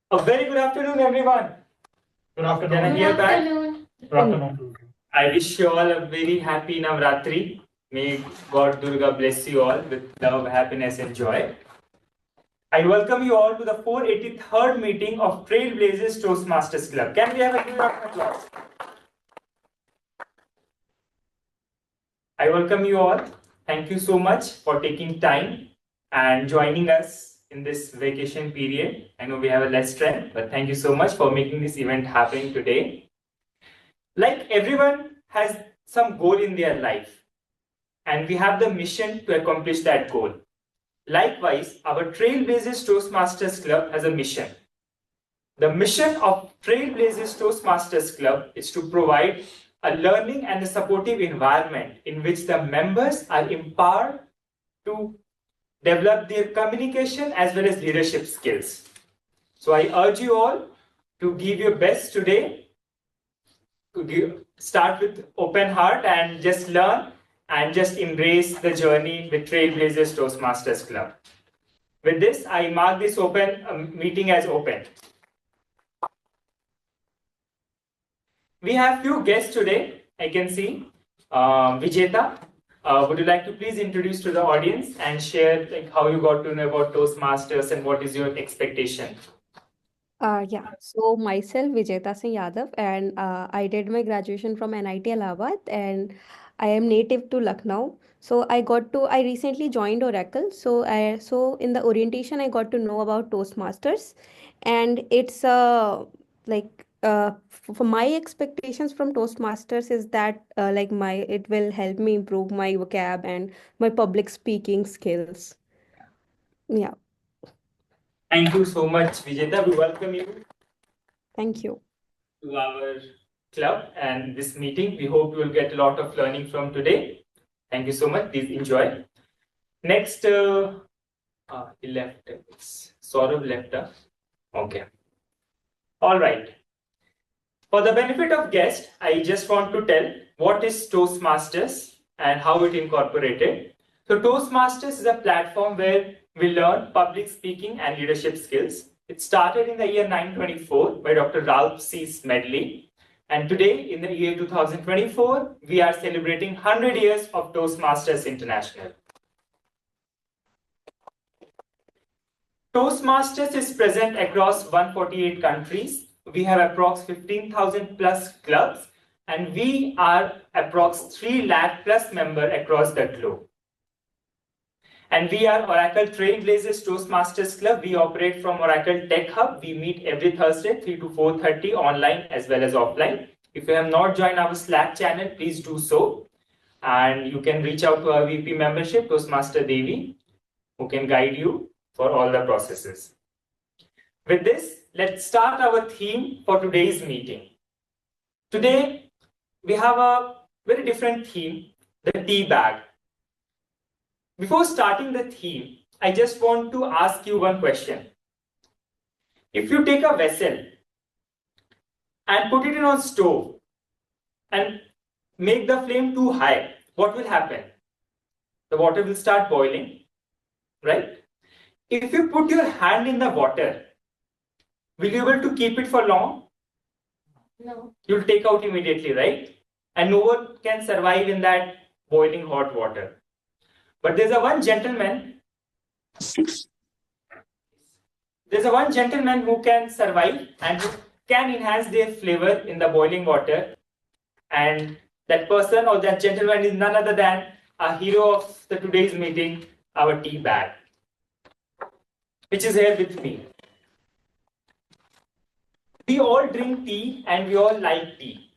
A very good afternoon, everyone. Good afternoon. Can I hear back? Good afternoon. I wish you all a very happy Navratri. May God Durga bless you all with love, happiness, and joy. I welcome you all to the 483rd meeting of Trailblazers Toastmasters Club. Can we have a give round of applause? I welcome you all. Thank you so much for taking time and joining us in this vacation period. I know we have a less strength, but thank you so much for making this event happen today. Like everyone has some goal in their life, and we have the mission to accomplish that goal. Likewise, our Trailblazers Toastmasters Club has a mission. The mission of Trailblazers Toastmasters Club is to provide a learning and a supportive environment in which the members are empowered to develop their communication as well as leadership skills. So I urge you all to give your best today, to start with open heart and just learn and just embrace the journey with Trailblazers Toastmasters Club. With this, I mark this meeting as open. We have few guests today. I can see Vijeta. Would you like to please introduce to the audience and share how you got to know about Toastmasters and what is your expectation? So myself, Vijeta Singh Yadav, and I did my graduation from NIT Allahabad, and I am native to Lucknow. So I recently joined Oracle. So in the orientation, I got to know about Toastmasters, and it's for my expectations from Toastmasters is that it will help me improve my vocab and my public speaking skills. Yeah, Thank you so much, Vijeta. We welcome you thank you. to our club and this meeting. We hope you will get a lot of learning from today. Thank you so much. Please enjoy. Next, he left. It's sort of left. Okay. All right. For the benefit of guests, I just want to tell what is Toastmasters and how it incorporated. So Toastmasters is a platform where we learn public speaking and leadership skills. It started in the year 924 by Dr. Ralph C. Smedley. And today, in the year 2024, we are celebrating 100 years of Toastmasters International. Toastmasters is present across 148 countries. We have approx 15,000 plus clubs, and we are approx 3 lakh plus members across the globe. And we are Oracle Trailblazers Toastmasters Club. We operate from Oracle Tech Hub. We meet every Thursday, 3 to 4:30 online as well as offline. If you have not joined our Slack channel, please do so. And you can reach out to our VP membership, Toastmaster Devi, who can guide you for all the processes. With this, let's start our theme for today's meeting. Today, we have a very different theme, the tea bag. Before starting the theme, I just want to ask you one question. If you take a vessel and put it in on stove and make the flame too high, what will happen? The water will start boiling, right? If you put your hand in the water, will you be able to keep it for long? No. You'll take out immediately, right? And no one can survive in that boiling hot water. But there's a one gentleman who can survive and who can enhance their flavor in the boiling water. And that person or that gentleman is none other than a hero of the today's meeting, our tea bag, which is here with me. We all drink tea and we all like tea.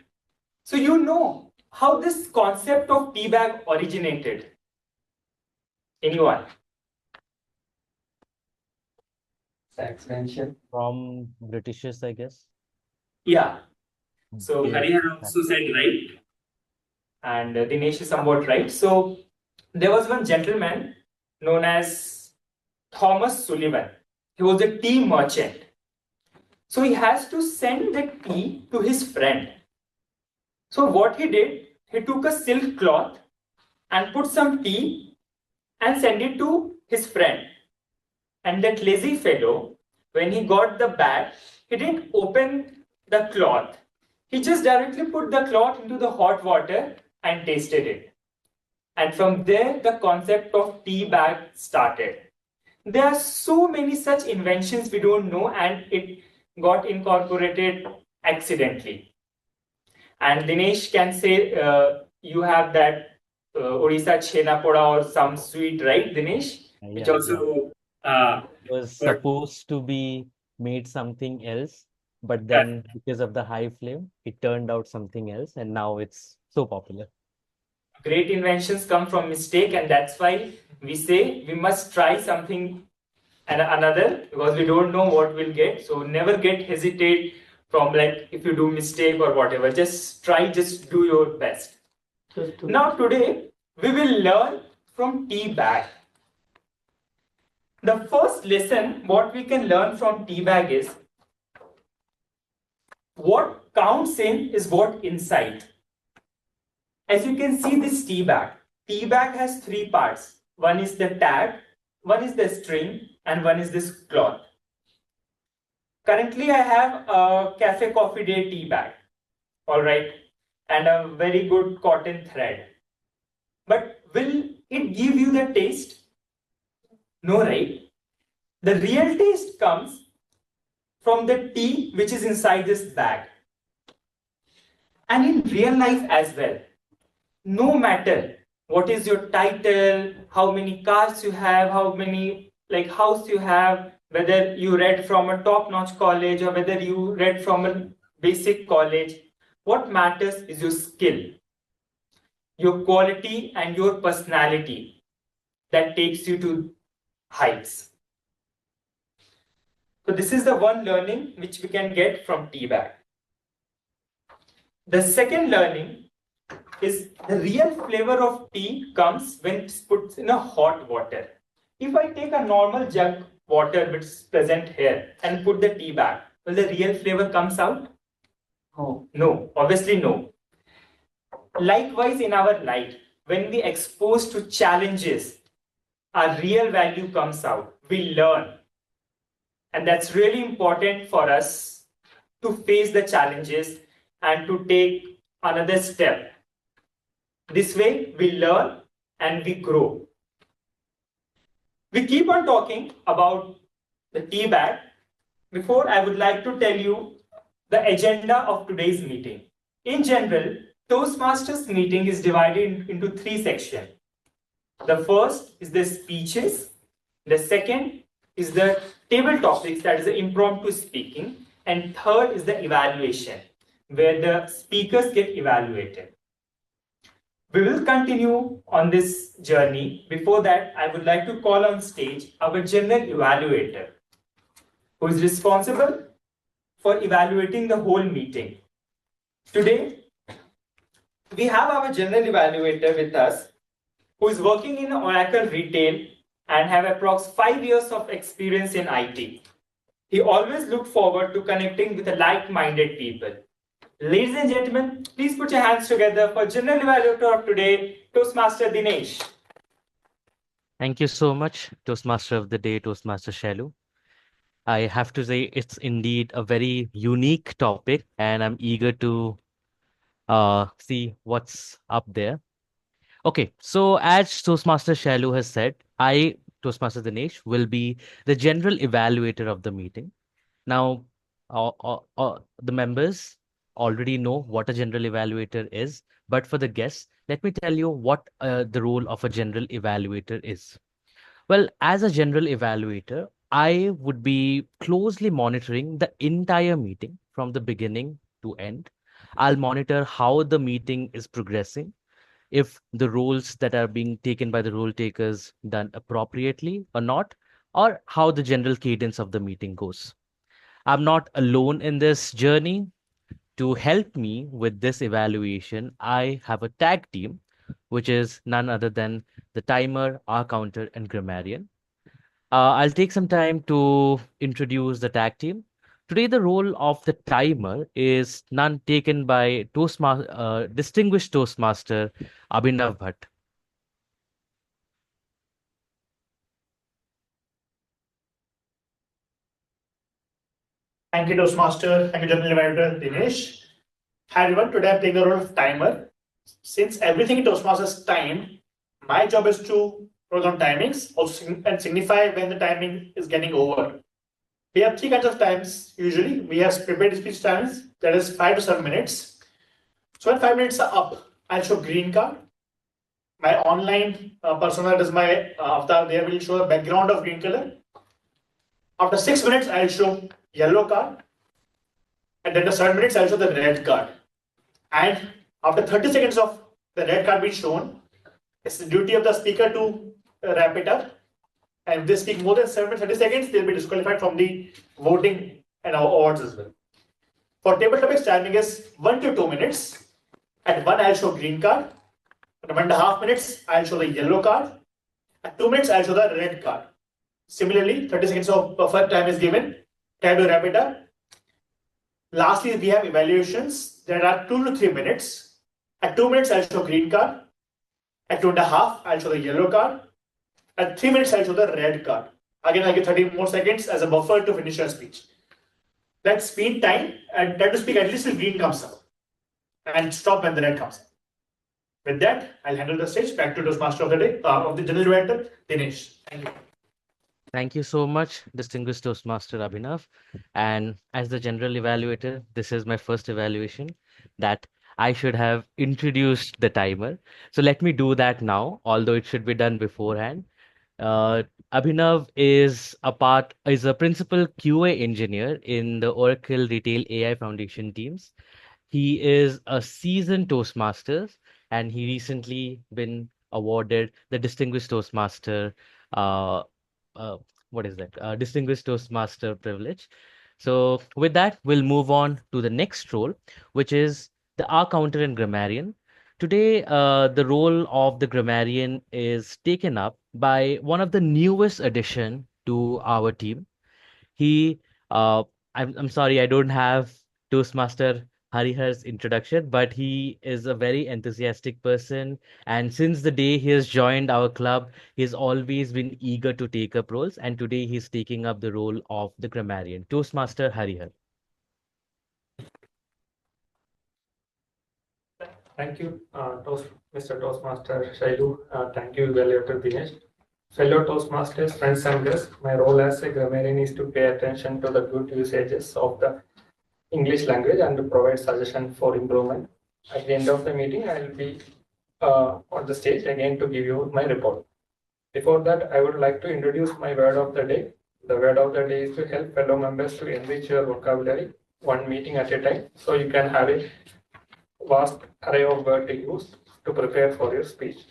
So you know how this concept of tea bag originated. Anyone? Expansion from Britishes, I guess. Yeah. So Harihan also said right. And Dinesh is somewhat right. So there was one gentleman known as Thomas Sullivan. He was a tea merchant. So he has to send the tea to his friend. So what he did, he took a silk cloth and put some tea and send it to his friend. And that lazy fellow when he got the bag, he didn't open the cloth. He just directly put the cloth into the hot water and tasted it. And from there, the concept of tea bag started. There are so many such inventions we don't know, and it got incorporated accidentally. And Dinesh can say you have that Orissa Chhena Poda or some sweet, right, Dinesh? Which Yeah, also was but supposed to be made something else, but uh, then because of the high flame, it turned out something else, and now it's so popular. great inventions come from mistake, and that's why we say we must try something and another because we don't know what we'll get. So never get hesitate from like if you do mistake or whatever. Just try, just do your best. Now today we will learn from tea bag. The first lesson what we can learn from tea bag is what counts in is what inside. As you can see this tea bag. Tea bag has three parts. One is the tag, one is the string, and one is this cloth. Currently, I have a Cafe Coffee Day tea bag, all right, and a very good cotton thread. But will it give you the taste? No, right? The real taste comes from the tea which is inside this bag. And in real life as well, no matter what is your title, how many cars you have, how many like house you have, whether you read from a top-notch college or whether you read from a basic college, what matters is your skill, your quality, and your personality that takes you to heights. So this is the one learning which we can get from TBAG. The second learning is the real flavor of tea comes when it's put in a hot water. If I take a normal jug water which is present here and put the tea bag, will the real flavor comes out? No, obviously no. Likewise in our life, when we exposed to challenges, our real value comes out. We learn. And that's really important for us to face the challenges and to take another step. This way, we learn and we grow. We keep on talking about the tea bag. Before, I would like to tell you the agenda of today's meeting. In general, Toastmasters meeting is divided into three sections. The first is the speeches. The second is the table topics, that is the impromptu speaking. And third is the evaluation, where the speakers get evaluated. We will continue on this journey. Before that, I would like to call on stage our general evaluator, who is responsible for evaluating the whole meeting. Today, we have our general evaluator with us, who is working in Oracle Retail and have approx 5 years of experience in IT. He always looked forward to connecting with like-minded people. Ladies and gentlemen, please put your hands together for General Evaluator of today, Toastmaster Dinesh. Thank you so much, Toastmaster of the Day, Toastmaster Shalu. I have to say it's indeed a very unique topic, and I'm eager to see what's up there. Okay, so as Toastmaster Shalu has said, I, Toastmaster Dinesh, will be the general evaluator of the meeting. Now, the members already know what a general evaluator is, but for the guests, let me tell you what the role of a general evaluator is. Well, as a general evaluator, I would be closely monitoring the entire meeting from the beginning to end. I'll monitor how the meeting is progressing, if the roles that are being taken by the role takers done appropriately or not, or how the general cadence of the meeting goes. I'm not alone in this journey. To help me with this evaluation, I have a tag team, which is none other than the timer, our counter, and grammarian. I'll take some time to introduce the tag team. Today, the role of the timer is none taken by distinguished Toastmaster Abhinav Bhatt. Thank you, Toastmaster. Thank you, General Manager Dinesh. Hi, everyone. Today I'm playing the role of timer. Since everything in Toastmasters is timed, my job is to program timings also and signify when the timing is getting over. We have three kinds of times usually. We have prepared speech times, that is 5 to 7 minutes. So when 5 minutes are up, I'll show green card. My online persona, that is my avatar, there will show a background of green color. After 6 minutes, I'll show yellow card. And then the 7 minutes, I'll show the red card. And after 30 seconds of the red card being shown, it's the duty of the speaker to wrap it up. And if they speak more than 30 seconds, they'll be disqualified from the voting and our awards as well. For table topics, timing is 1 to 2 minutes. At 1, I'll show green card. At 1.5 minutes, I'll show the yellow card. At 2 minutes, I'll show the red card. Similarly, 30 seconds of buffer time is given. Time to wrap it up. Lastly, we have evaluations. There are 2 to 3 minutes. At 2 minutes, I'll show green card. At 2.5, I'll show the yellow card. At 3 minutes, I'll show the red card. Again, I'll give 30 more seconds as a buffer to finish your speech. That's speed time, and time to speak at least till green comes up. And stop when the red comes up. With that, I'll handle the stage back to Toastmaster of the day, of the General Director, Dinesh. Thank you. Thank you so much, distinguished Toastmaster Abhinav. And as the general evaluator, this is my first evaluation that I should have introduced the timer. So let me do that now, although it should be done beforehand. Uh, Abhinav is a principal QA engineer in the Oracle Retail AI Foundation teams. He is a seasoned Toastmaster, and he recently been awarded the Distinguished Toastmaster. Uh, uh, what is that? Distinguished Toastmaster privilege. So with that, we'll move on to the next role, which is the counter and grammarian. Today, the role of the grammarian is taken up by one of the newest addition to our team. He, I'm sorry, I don't have Toastmaster Harihar's introduction, but he is a very enthusiastic person. And since the day he has joined our club, he's always been eager to take up roles. And today he's taking up the role of the grammarian, Toastmaster Harihar. Thank you, Mr. Toastmaster Shailu. Thank you, evaluator Dinesh. Fellow Toastmasters, friends and guests, my role as a grammarian is to pay attention to the good usages of the English language and to provide suggestions for improvement. At the end of the meeting, I will be on the stage again to give you my report. Before that, I would like to introduce my word of the day. The word of the day is to help fellow members to enrich your vocabulary one meeting at a time, so you can have a vast array of words to use to prepare for your speech.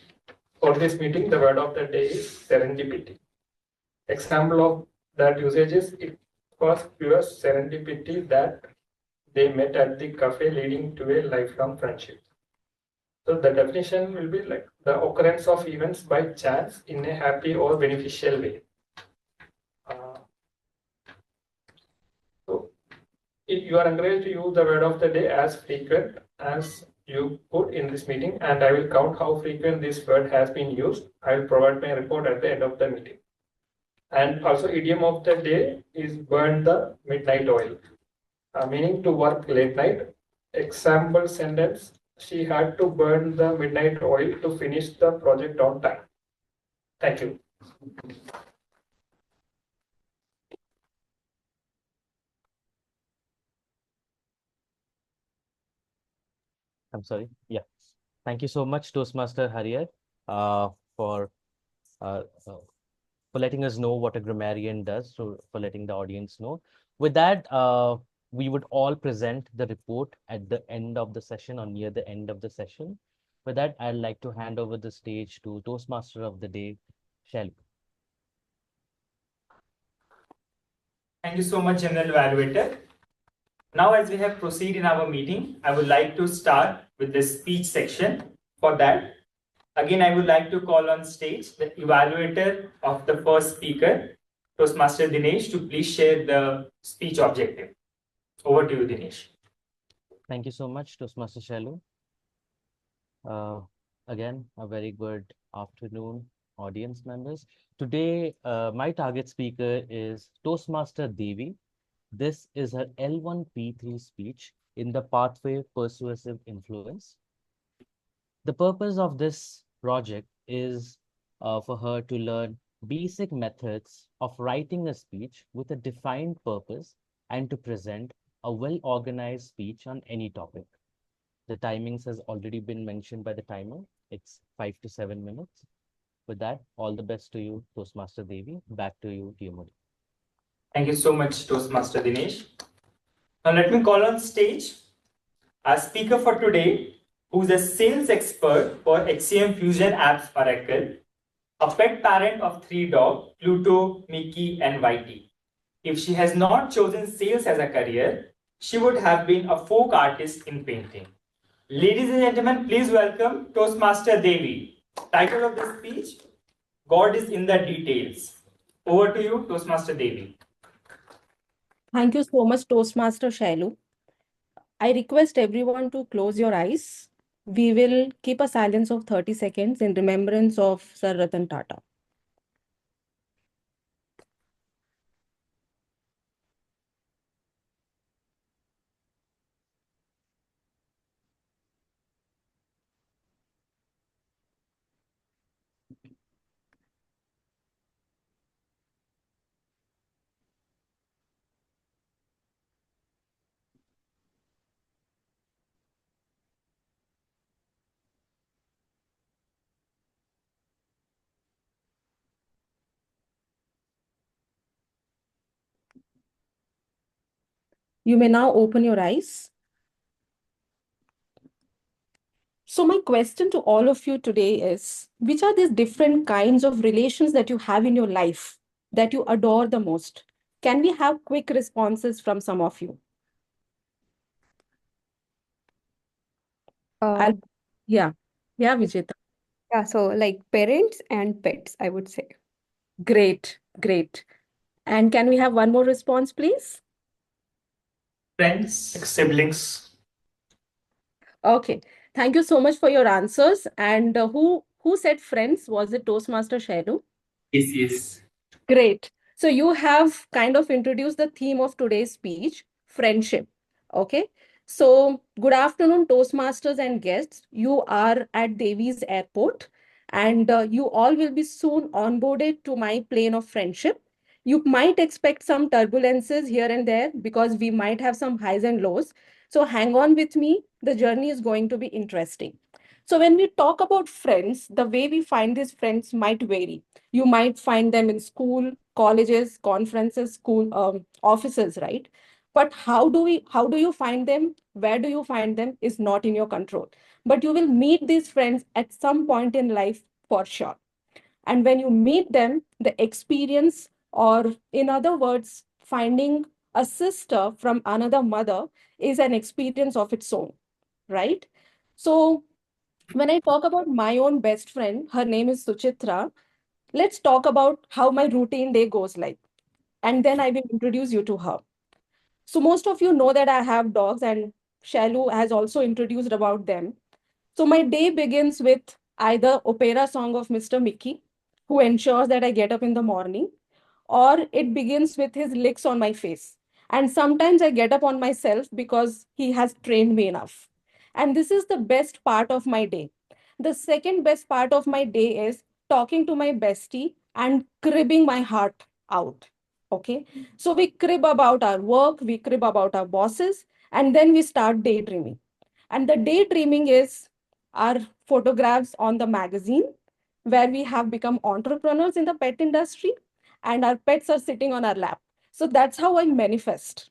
For this meeting, the word of the day is serendipity. Example of that usage is it was pure serendipity that they met at the cafe, leading to a lifelong friendship. So the definition will be like the occurrence of events by chance in a happy or beneficial way. So you are encouraged to use the word of the day as frequent as you put in this meeting, and I will count how frequent this word has been used. I will provide my report at the end of the meeting. And also, idiom of the day is burn the midnight oil, meaning to work late night. Example sentence: she had to burn the midnight oil to finish the project on time. Thank you. I'm sorry. Yeah. Thank you so much, Toastmaster Harihar, for uh, uh, for letting us know what a grammarian does, so for letting the audience know. With that, we would all present the report at the end of the session or near the end of the session. With that, I'd like to hand over the stage to Toastmaster of the day, Shelly. Thank you so much, General Evaluator. Now, as we have proceeded in our meeting, I would like to start with the speech section. For that, again, I would like to call on stage the evaluator of the first speaker, Toastmaster Dinesh, to please share the speech objective. Over to you, Dinesh. Thank you so much, Toastmaster Shalu. Again, a very good afternoon, audience members. Today, my target speaker is Toastmaster Devi. This is her L1P3 speech in the pathway Persuasive Influence. The purpose of this project is for her to learn basic methods of writing a speech with a defined purpose and to present a well-organized speech on any topic. The timings has already been mentioned by the timer. It's 5 to 7 minutes. With that, all the best to you, Toastmaster Devi. Back to you, Modi. Thank you so much, Toastmaster Dinesh. Now let me call on stage our speaker for today, who's a sales expert for HCM Fusion Apps Oracle, a pet parent of 3 dogs, Pluto, Mickey, and Whitey. If she has not chosen sales as a career, she would have been a folk artist in painting. Ladies and gentlemen, please welcome Toastmaster Devi. Title of the speech, God is in the details. Over to you, Toastmaster Devi. Thank you so much, Toastmaster Shailu. I request everyone to close your eyes. We will keep a silence of 30 seconds in remembrance of Sir Ratan Tata. You may now open your eyes. So my question to all of you today is, which are these different kinds of relations that you have in your life that you adore the most? Can we have quick responses from some of you? Yeah, Vijeta. Yeah, so like parents and pets, I would say. Great. And can we have one more response, please? Friends. Like siblings. Okay. Thank you so much for your answers. And who said friends? Was it Toastmaster Shailu? Yes. Great. So you have kind of introduced the theme of today's speech, friendship. Okay. So good afternoon, Toastmasters and guests. You are at Devi's airport and you all will be soon onboarded to my plane of friendship. You might expect some turbulences here and there because we might have some highs and lows. So hang on with me. The journey is going to be interesting. So when we talk about friends, the way we find these friends might vary. You might find them in school, colleges, conferences, school offices, right? But how do you find them? Where do you find them is not in your control. But you will meet these friends at some point in life for sure. And when you meet them, the experience, or in other words, finding a sister from another mother is an experience of its own, right? So when I talk about my own best friend, her name is Suchitra. Let's talk about how my routine day goes like. And then I will introduce you to her. So most of you know that I have dogs and Shalu has also introduced about them. So my day begins with either opera song of Mr. Mickey, who ensures that I get up in the morning, or it begins with his licks on my face. And sometimes I get up on myself because he has trained me enough. And this is the best part of my day. The second best part of my day is talking to my bestie and cribbing my heart out. Okay. So we crib about our work, we crib about our bosses, and then we start daydreaming. And the daydreaming is our photographs on the magazine, where we have become entrepreneurs in the pet industry and our pets are sitting on our lap. So that's how I manifest.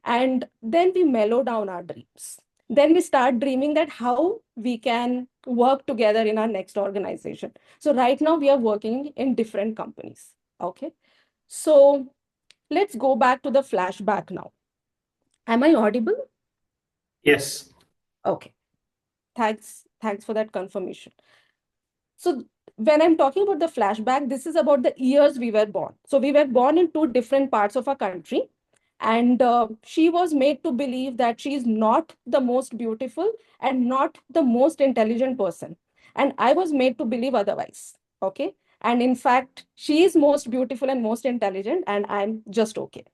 And then we mellow down our dreams. Then we start dreaming that how we can work together in our next organization. So right now we are working in different companies. Okay. So let's go back to the flashback now. Am I audible? Yes. Okay. Thanks for that confirmation. So when I'm talking about the flashback, this is about the years we were born. So we were born in two different parts of our country. And she was made to believe that she is not the most beautiful and not the most intelligent person. And I was made to believe otherwise. Okay. And in fact, she is most beautiful and most intelligent, and I'm just okay.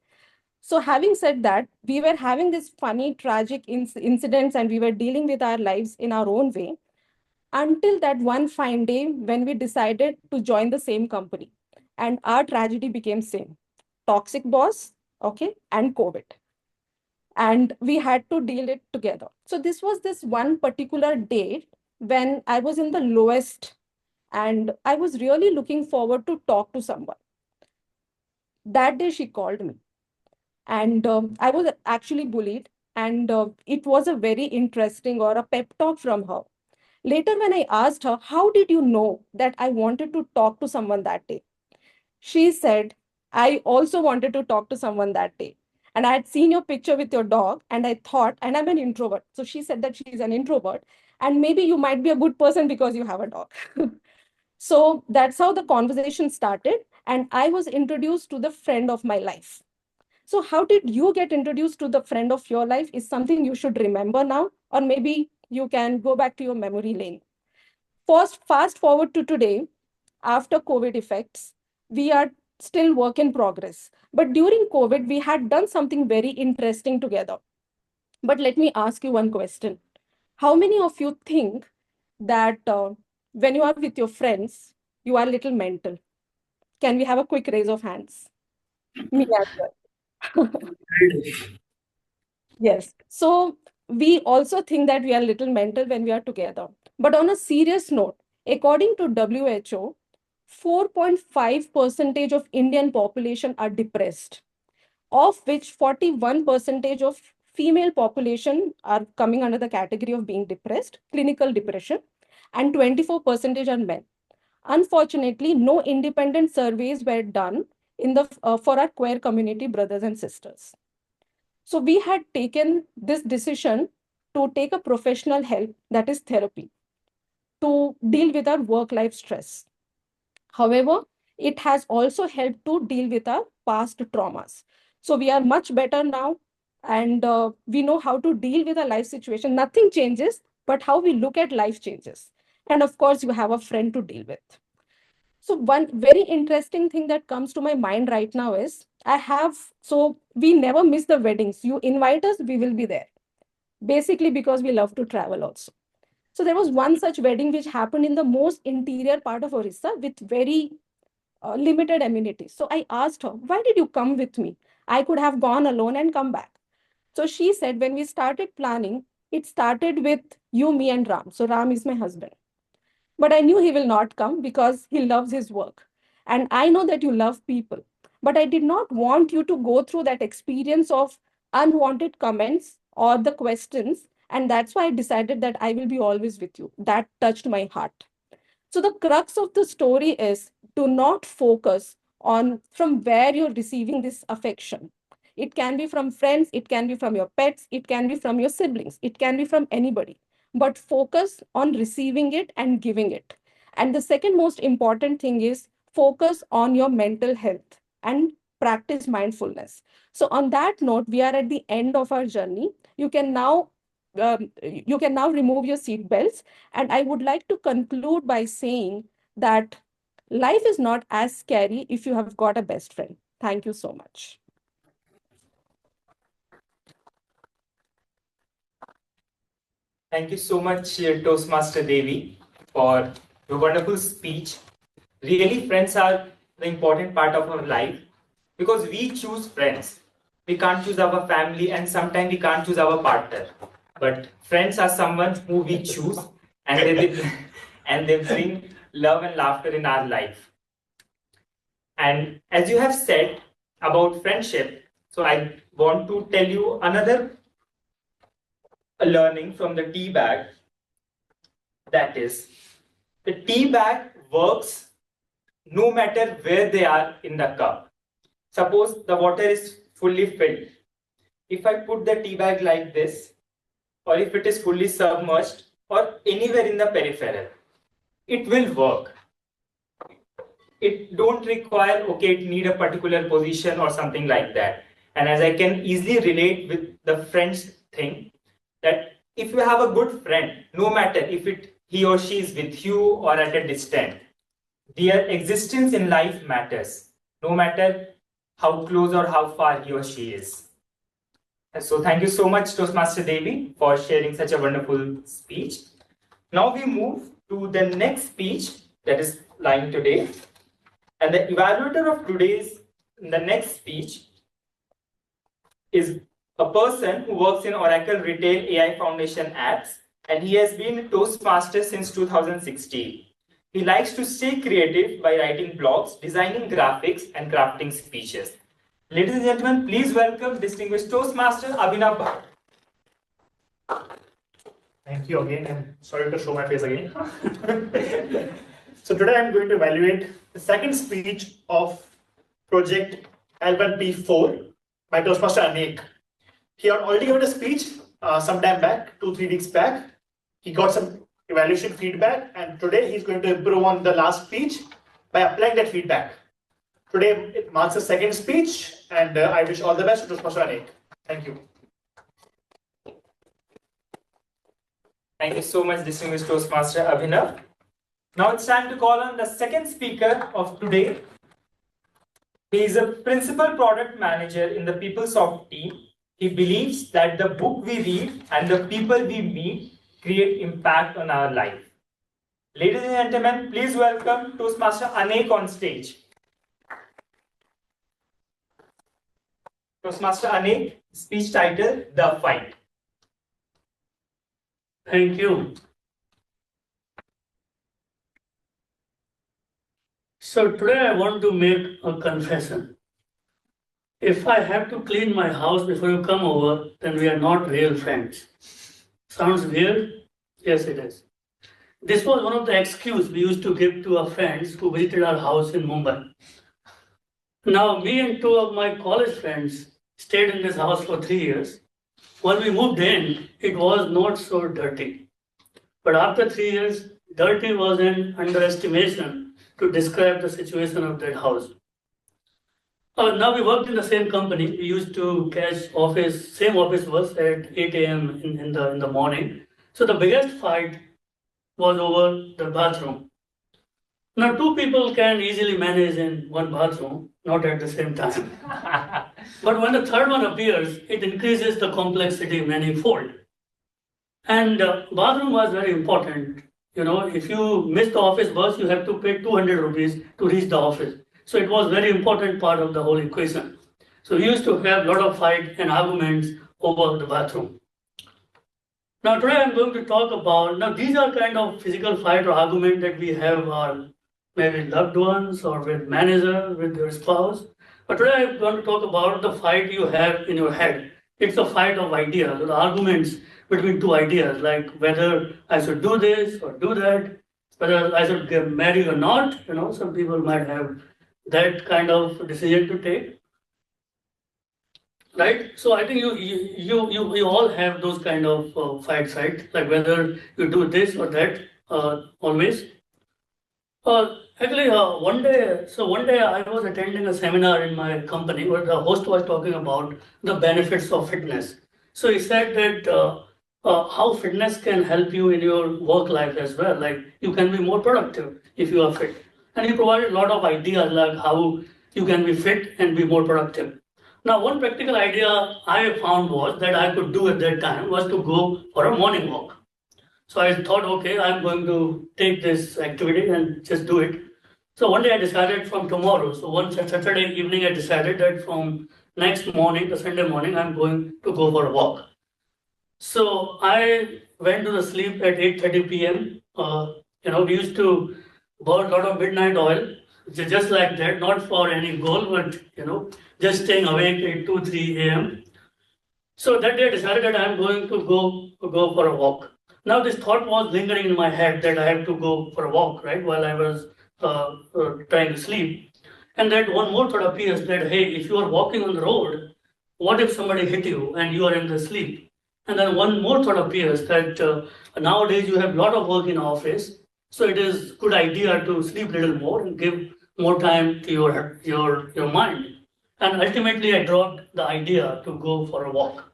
So having said that, we were having this funny, tragic incidents and we were dealing with our lives in our own way until that one fine day when we decided to join the same company. And our tragedy became same. Toxic boss, okay, and COVID. And we had to deal it together. So this was this one particular day when I was in the lowest and I was really looking forward to talk to someone. That day she called me and I was actually bullied and it was a very interesting or a pep talk from her. Later, when I asked her, how did you know that I wanted to talk to someone that day? She said, I also wanted to talk to someone that day. And I had seen your picture with your dog and I thought, and I'm an introvert. So she said that she's an introvert and maybe you might be a good person because you have a dog. So that's how the conversation started. And I was introduced to the friend of my life. So how did you get introduced to the friend of your life is something you should remember now, or maybe you can go back to your memory lane. First, fast forward to today, after COVID effects, we are still work in progress. But during COVID, we had done something very interesting together. But let me ask you one question. How many of you think that when you are with your friends, you are a little mental? Can we have a quick raise of hands? Me as well. Yes. So we also think that we are a little mental when we are together. But on a serious note, according to WHO, 4.5% of Indian population are depressed, of which 41% of female population are coming under the category of being depressed, clinical depression, and 24% are men. Unfortunately, no independent surveys were done in the for our queer community brothers and sisters. So we had taken this decision to take a professional help, that is therapy, to deal with our work-life stress. However, it has also helped to deal with our past traumas. So we are much better now and we know how to deal with a life situation. Nothing changes, but how we look at life changes. And of course, you have a friend to deal with. So one very interesting thing that comes to my mind right now is so we never miss the weddings. You invite us, we will be there. Basically because we love to travel also. So there was one such wedding which happened in the most interior part of Orissa with very limited amenities. So I asked her, why did you come with me? I could have gone alone and come back. So she said, when we started planning, it started with you, me, and Ram. So Ram is my husband. But I knew he will not come because he loves his work. And I know that you love people. But I did not want you to go through that experience of unwanted comments or the questions. And that's why I decided that I will be always with you. That touched my heart. So the crux of the story is do not focus on from where you're receiving this affection. It can be from friends, it can be from your pets, it can be from your siblings, it can be from anybody. But focus on receiving it and giving it. And the second most important thing is focus on your mental health and practice mindfulness. So on that note, we are at the end of our journey. You can now remove your seat belts. And I would like to conclude by saying that life is not as scary if you have got a best friend. Thank you so much. Thank you so much, Toastmaster Devi, for your wonderful speech. Really, friends are the important part of our life because we choose friends. We can't choose our family and sometimes we can't choose our partner. But friends are someone who we choose and and they bring love and laughter in our life. And as you have said about friendship, so I want to tell you another learning from the tea bag. That is, the tea bag works no matter where they are in the cup. Suppose the water is fully filled. If I put the tea bag like this, or if it is fully submerged, or anywhere in the peripheral, it will work. It don't require, okay, it need a particular position or something like that. And as I can easily relate with the friends thing, that if you have a good friend, no matter if he or she is with you or at a distance, their existence in life matters. No matter how close or how far he or she is. And so thank you so much, Toastmaster Devi, for sharing such a wonderful speech. Now we move to the next speech that is lying today. And the evaluator of the next speech is a person who works in Oracle Retail AI Foundation apps, and he has been a Toastmaster since 2016. He likes to stay creative by writing blogs, designing graphics, and crafting speeches. Ladies and gentlemen, please welcome distinguished Toastmaster Abhinav Bhatt. Thank you again, and sorry to show my face again. So today I'm going to evaluate the second speech of project L1P4 by Toastmaster Anek. He had already given a speech some time back, 2-3 weeks back. He got some evaluation feedback, and today he's going to improve on the last speech by applying that feedback. Today it marks the second speech, and I wish all the best to Toastmaster Anek. Thank you. Thank you so much, distinguished Toastmaster Abhinav. Now it's time to call on the second speaker of today. He is a principal product manager in the PeopleSoft team. He believes that the book we read and the people we meet create impact on our life. Ladies and gentlemen, please welcome Toastmaster Anek on stage. Toastmaster Anek, speech title, The Fight. Thank you. So today I want to make a confession. If I have to clean my house before you come over, then we are not real friends. Sounds weird? Yes, it is. This was one of the excuses we used to give to our friends who visited our house in Mumbai. Now, me and two of my college friends stayed in this house for 3 years. When we moved in, it was not so dirty. But after 3 years, dirty was an underestimation to describe the situation of that house. Now we worked in the same company. We used to catch same office bus at 8 a.m. in the morning. So the biggest fight was over the bathroom. Now 2 people can easily manage in one bathroom, not at the same time. But when the third one appears, it increases the complexity manifold. And bathroom was very important. You know, if you miss the office bus, you have to pay 200 rupees to reach the office. So it was very important part of the whole equation. So we used to have a lot of fight and arguments over the bathroom. Now today I'm going to talk about, now these are kind of physical fight or argument that we have our maybe loved ones or with manager, with your spouse. But today I'm going to talk about the fight you have in your head. It's a fight of ideas, or the arguments between 2 ideas, like whether I should do this or do that, whether I should get married or not. You know, some people might have that kind of decision to take, right? So I think you all have those kind of fights, right? Like whether you do this or that always. Actually, one day I was attending a seminar in my company where the host was talking about the benefits of fitness. So he said that how fitness can help you in your work life as well. Like you can be more productive if you are fit. And he provided a lot of ideas like how you can be fit and be more productive. Now, one practical idea I found was that I could do at that time was to go for a morning walk. So I thought, okay, I'm going to take this activity and just do it. So one day I decided from tomorrow. So one Saturday evening, I decided that from next morning to Sunday morning, I'm going to go for a walk. So I went to the sleep at 8:30 p.m. You know, we used to burn a lot of midnight oil, just like that, not for any goal, but you know, just staying awake at 2-3 a.m. So that day I decided that I'm going to go for a walk. Now this thought was lingering in my head that I have to go for a walk, right, while I was trying to sleep. And that one more thought appears that, hey, if you are walking on the road, what if somebody hit you and you are in the sleep? And then one more thought appears that nowadays you have a lot of work in office, so it is good idea to sleep a little more and give more time to your mind. And ultimately, I dropped the idea to go for a walk.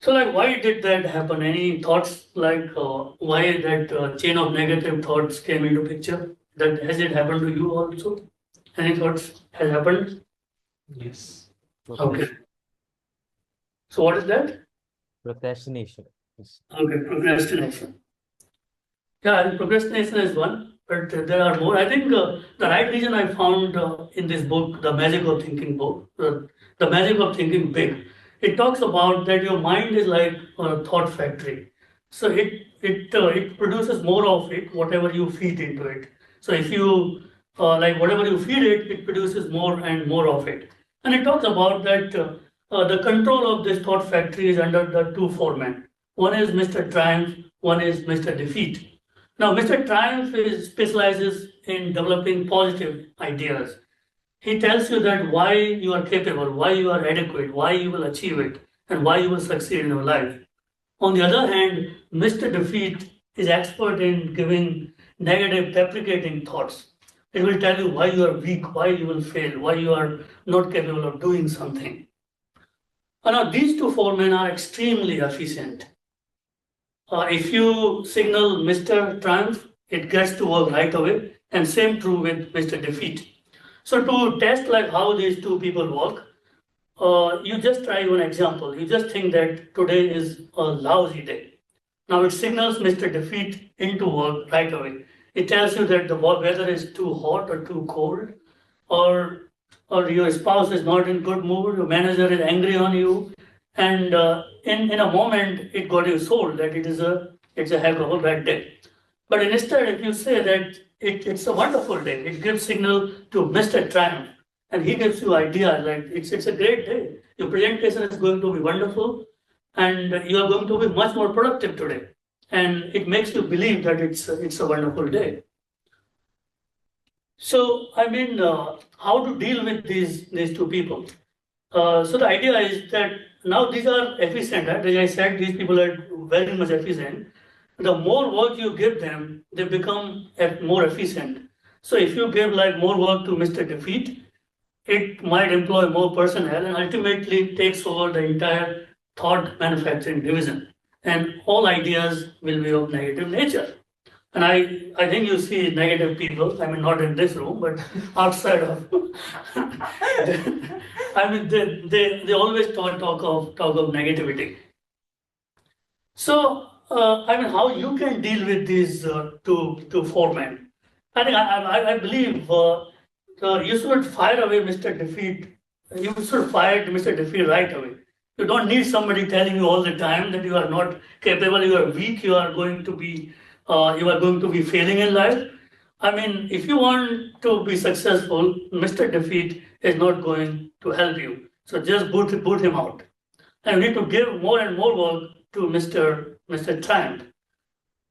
So, like, why did that happen? Any thoughts like why that chain of negative thoughts came into picture? That has it happened to you also? Any thoughts has happened? Yes. Okay. So what is that? Procrastination. Okay, procrastination. Yeah, I think procrastination is one, but there are more. I think the right reason I found in this book, The Magic of Thinking book, The Magic of Thinking Big, it talks about that your mind is like a thought factory. So it produces more of it, whatever you feed into it. So if you like whatever you feed it, it produces more and more of it. And it talks about that the control of this thought factory is under the two foremen. One is Mr. Triumph, one is Mr. Defeat. Now, Mr. Triumph specializes in developing positive ideas. He tells you that why you are capable, why you are adequate, why you will achieve it, and why you will succeed in your life. On the other hand, Mr. Defeat is expert in giving negative, deprecating thoughts. It will tell you why you are weak, why you will fail, why you are not capable of doing something. Now, these two foremen are extremely efficient. If you signal Mr. Triumph, it gets to work right away, and same true with Mr. Defeat. So to test like how these two people work, you just try one example. You just think that today is a lousy day. Now it signals Mr. Defeat into work right away. It tells you that the weather is too hot or too cold, or your spouse is not in good mood, your manager is angry on you, and in a moment it got you sold that it's a heck of a bad day. But instead, if you say that it's a wonderful day, it gives signal to Mr. Triumph, and he gives you idea like it's a great day. Your presentation is going to be wonderful, and you are going to be much more productive today. And it makes you believe that it's a wonderful day. So, I mean, how to deal with these two people? So the idea is that now these are efficient, right? As I said, these people are very much efficient. The more work you give them, they become more efficient. So if you give like more work to Mr. Defeat, it might employ more personnel and ultimately takes over the entire thought manufacturing division. And all ideas will be of negative nature. And I think you see negative people, I mean, not in this room, but outside of. I mean, they always talk of negativity. So, I mean, how you can deal with these two foremen? I think I believe you should fire away Mr. Defeat. You should fire Mr. Defeat right away. You don't need somebody telling you all the time that you are not capable, you are weak, you are going to be failing in life. I mean, if you want to be successful, Mr. Defeat is not going to help you. So just boot him out. And you need to give more and more work to Mr. Triumph.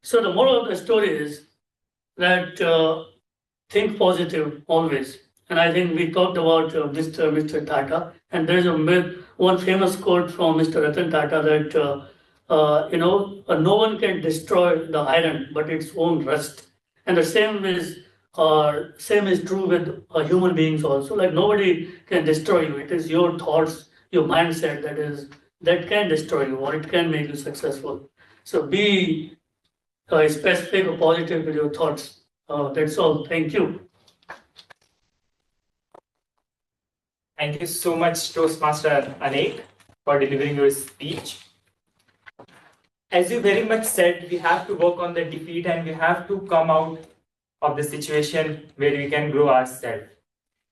So the moral of the story is that think positive always. And I think we talked about Mr. Tata, and there is one famous quote from Mr. Ratan Tata that no one can destroy the iron but its own rust. And the same is true with human beings also. Like nobody can destroy you. It is your thoughts, your mindset that can destroy you, or it can make you successful. So be specific or positive with your thoughts. That's all. Thank you. Thank you so much, Toastmaster Anek, for delivering your speech. As you very much said, we have to work on the defeat and we have to come out of the situation where we can grow ourselves.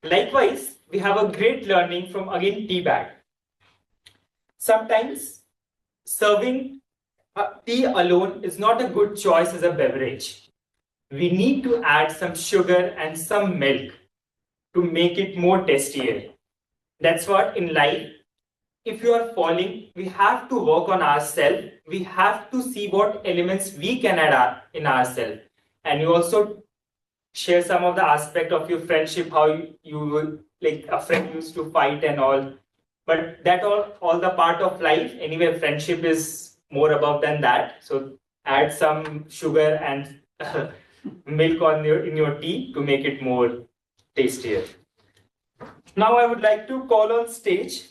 Likewise, we have a great learning from again tea bag. Sometimes serving tea alone is not a good choice as a beverage. We need to add some sugar and some milk to make it more tastier. That's what in life, if you are falling, we have to work on ourselves. We have to see what elements we can add in ourselves. And you also share some of the aspect of your friendship, how you like a friend used to fight and all. But that all the part of life. Anyway, friendship is more above than that. So add some sugar and milk in your tea to make it more tastier. Now I would like to call on stage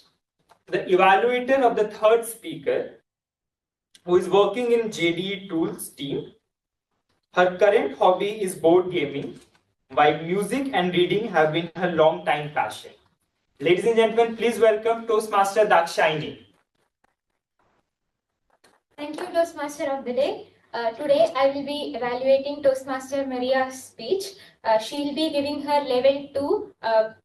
the evaluator of the third speaker, who is working in JDE Tools team. Her current hobby is board gaming while music and reading have been her long-time passion. Ladies and gentlemen, please welcome Toastmaster Dakshayani. Thank you, Toastmaster of the Day. Today, I will be evaluating Toastmaster Maria's speech. She'll be giving her level 2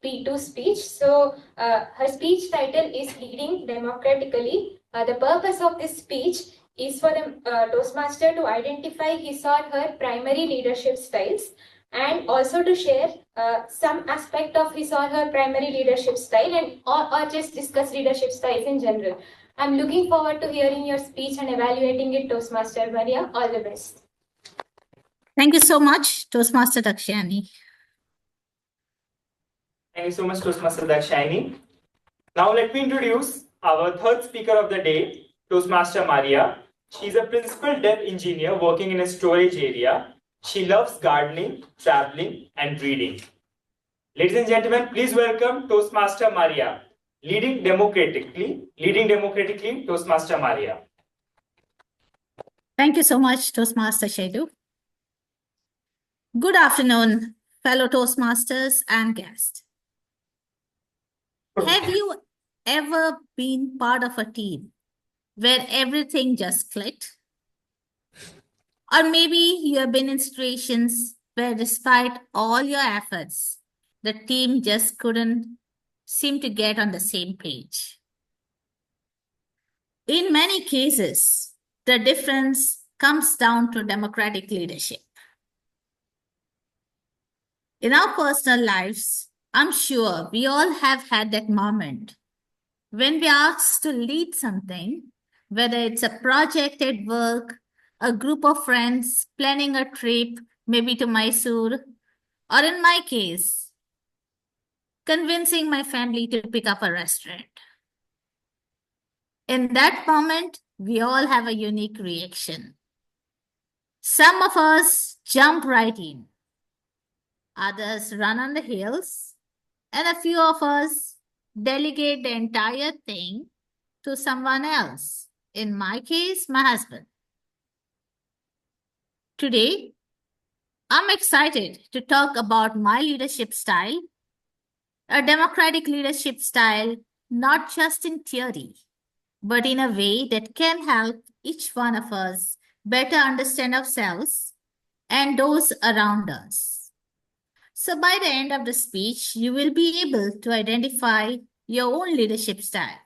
P2 speech. So, her speech title is Leading Democratically. The purpose of this speech is for the Toastmaster to identify his or her primary leadership styles and also to share some aspect of his or her primary leadership style and or just discuss leadership styles in general. I'm looking forward to hearing your speech and evaluating it, Toastmaster Maria. All the best. Thank you so much, Toastmaster Dakshayani. Thank you so much, Toastmaster Dakshayani. Now let me introduce our third speaker of the day, Toastmaster Maria. She's a principal dev engineer working in a storage area. She loves gardening, traveling, and reading. Ladies and gentlemen, please welcome Toastmaster Maria. Leading democratically, Toastmaster Maria. Thank you so much, Toastmaster Shaidu. Good afternoon, fellow Toastmasters and guests. Have you ever been part of a team where everything just clicked? Or maybe you have been in situations where despite all your efforts, the team just couldn't seem to get on the same page. In many cases, the difference comes down to democratic leadership. In our personal lives, I'm sure we all have had that moment when we are asked to lead something, whether it's a project at work, a group of friends planning a trip, maybe to Mysore, or in my case, convincing my family to pick up a restaurant. In that moment, we all have a unique reaction. Some of us jump right in, others run on the heels, and a few of us delegate the entire thing to someone else. In my case, my husband. Today, I'm excited to talk about my leadership style, a democratic leadership style, not just in theory, but in a way that can help each one of us better understand ourselves and those around us. So by the end of the speech, you will be able to identify your own leadership style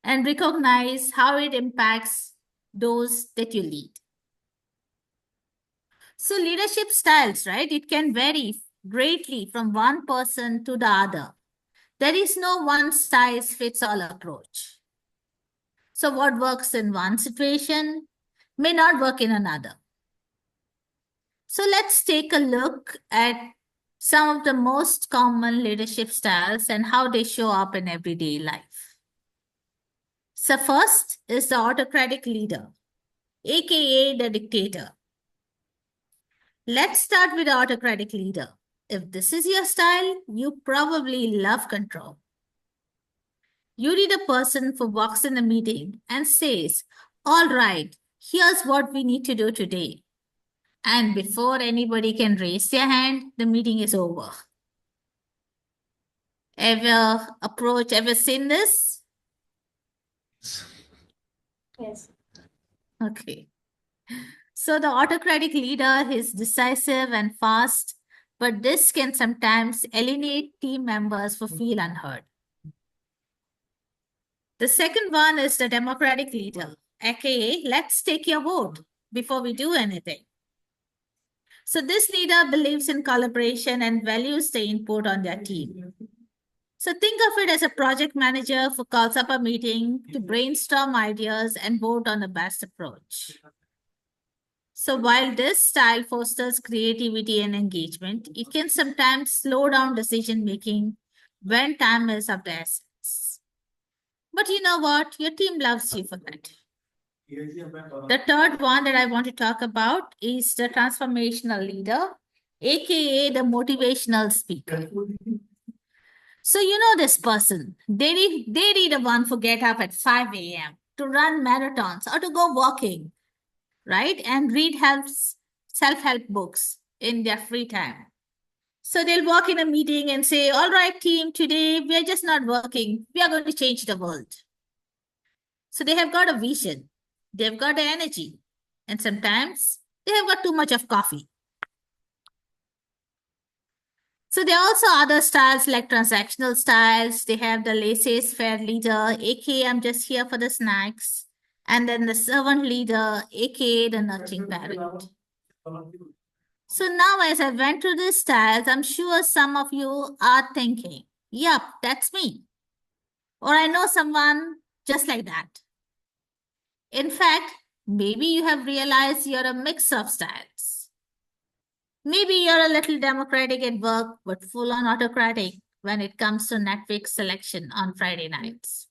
and recognize how it impacts those that you lead. So leadership styles, right? It can vary greatly from one person to the other. There is no one size fits all approach. So what works in one situation may not work in another. So let's take a look at some of the most common leadership styles and how they show up in everyday life. So first is the autocratic leader, aka the dictator. Let's start with the autocratic leader. If this is your style, you probably love control. You need a person who walks in a meeting and says, all right, here's what we need to do today. And before anybody can raise their hand, the meeting is over. Ever seen this? Yes. Okay. So the autocratic leader is decisive and fast, but this can sometimes alienate team members who feel unheard. The second one is the democratic leader, aka let's take your vote before we do anything. So this leader believes in collaboration and values the input on their team. So think of it as a project manager who calls up a meeting to brainstorm ideas and vote on the best approach. So while this style fosters creativity and engagement, it can sometimes slow down decision making when time is of the essence. But you know what? Your team loves you for that. The third one that I want to talk about is the transformational leader, aka the motivational speaker. So you know this person. They need a one who get up at 5 a.m. to run marathons or to go walking, right? And read self-help books in their free time. So they'll walk in a meeting and say, all right, team, today we are just not working. We are going to change the world. So they have got a vision. They've got the energy. And sometimes they have got too much of coffee. So there are also other styles like transactional styles. They have the laissez-faire leader, aka I'm just here for the snacks. And then the servant leader, aka the nurturing parent. So now as I went through these styles, I'm sure some of you are thinking, yep, that's me. Or I know someone just like that. In fact, maybe you have realized you're a mix of styles. Maybe you're a little democratic at work, but full on autocratic when it comes to Netflix selection on Friday nights.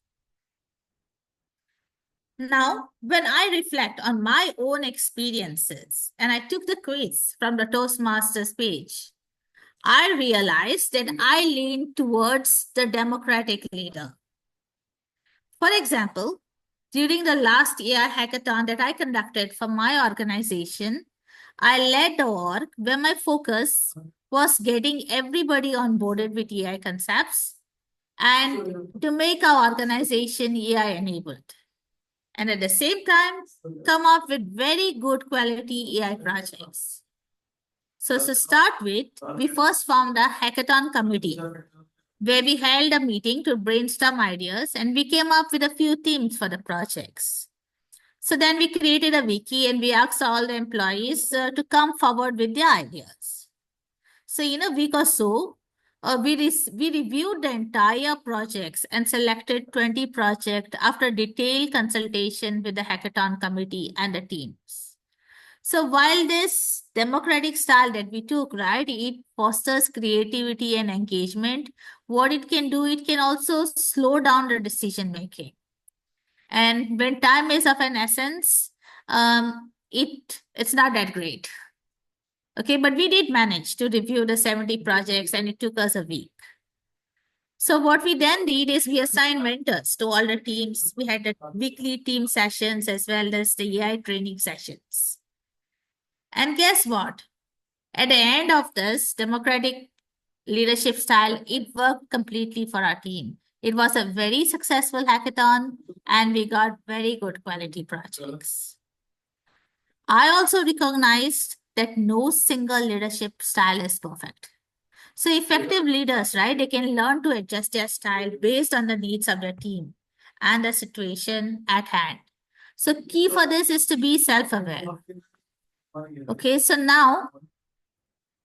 Now, when I reflect on my own experiences and I took the quiz from the Toastmasters page, I realized that I lean towards the democratic leader. For example, during the last AI hackathon that I conducted for my organization, I led the org where my focus was getting everybody onboarded with AI concepts and to make our organization AI enabled. And at the same time, come up with very good quality AI projects. So to start with, we first formed a hackathon committee where we held a meeting to brainstorm ideas and we came up with a few themes for the projects. So then we created a wiki and we asked all the employees to come forward with their ideas. So in a week or so, we reviewed the entire projects and selected 20 projects after detailed consultation with the hackathon committee and the teams. So while this democratic style that we took, right, it fosters creativity and engagement, what it can do, it can also slow down the decision making. And when time is of an essence, it's not that great. Okay, but we did manage to review the 70 projects and it took us a week. So what we then did is we assigned mentors to all the teams. We had the weekly team sessions as well as the AI training sessions. And guess what? At the end of this democratic leadership style, it worked completely for our team. It was a very successful hackathon and we got very good quality projects. I also recognized that no single leadership style is perfect. So effective leaders, right, they can learn to adjust their style based on the needs of their team and the situation at hand. So key for this is to be self-aware. Okay, so now,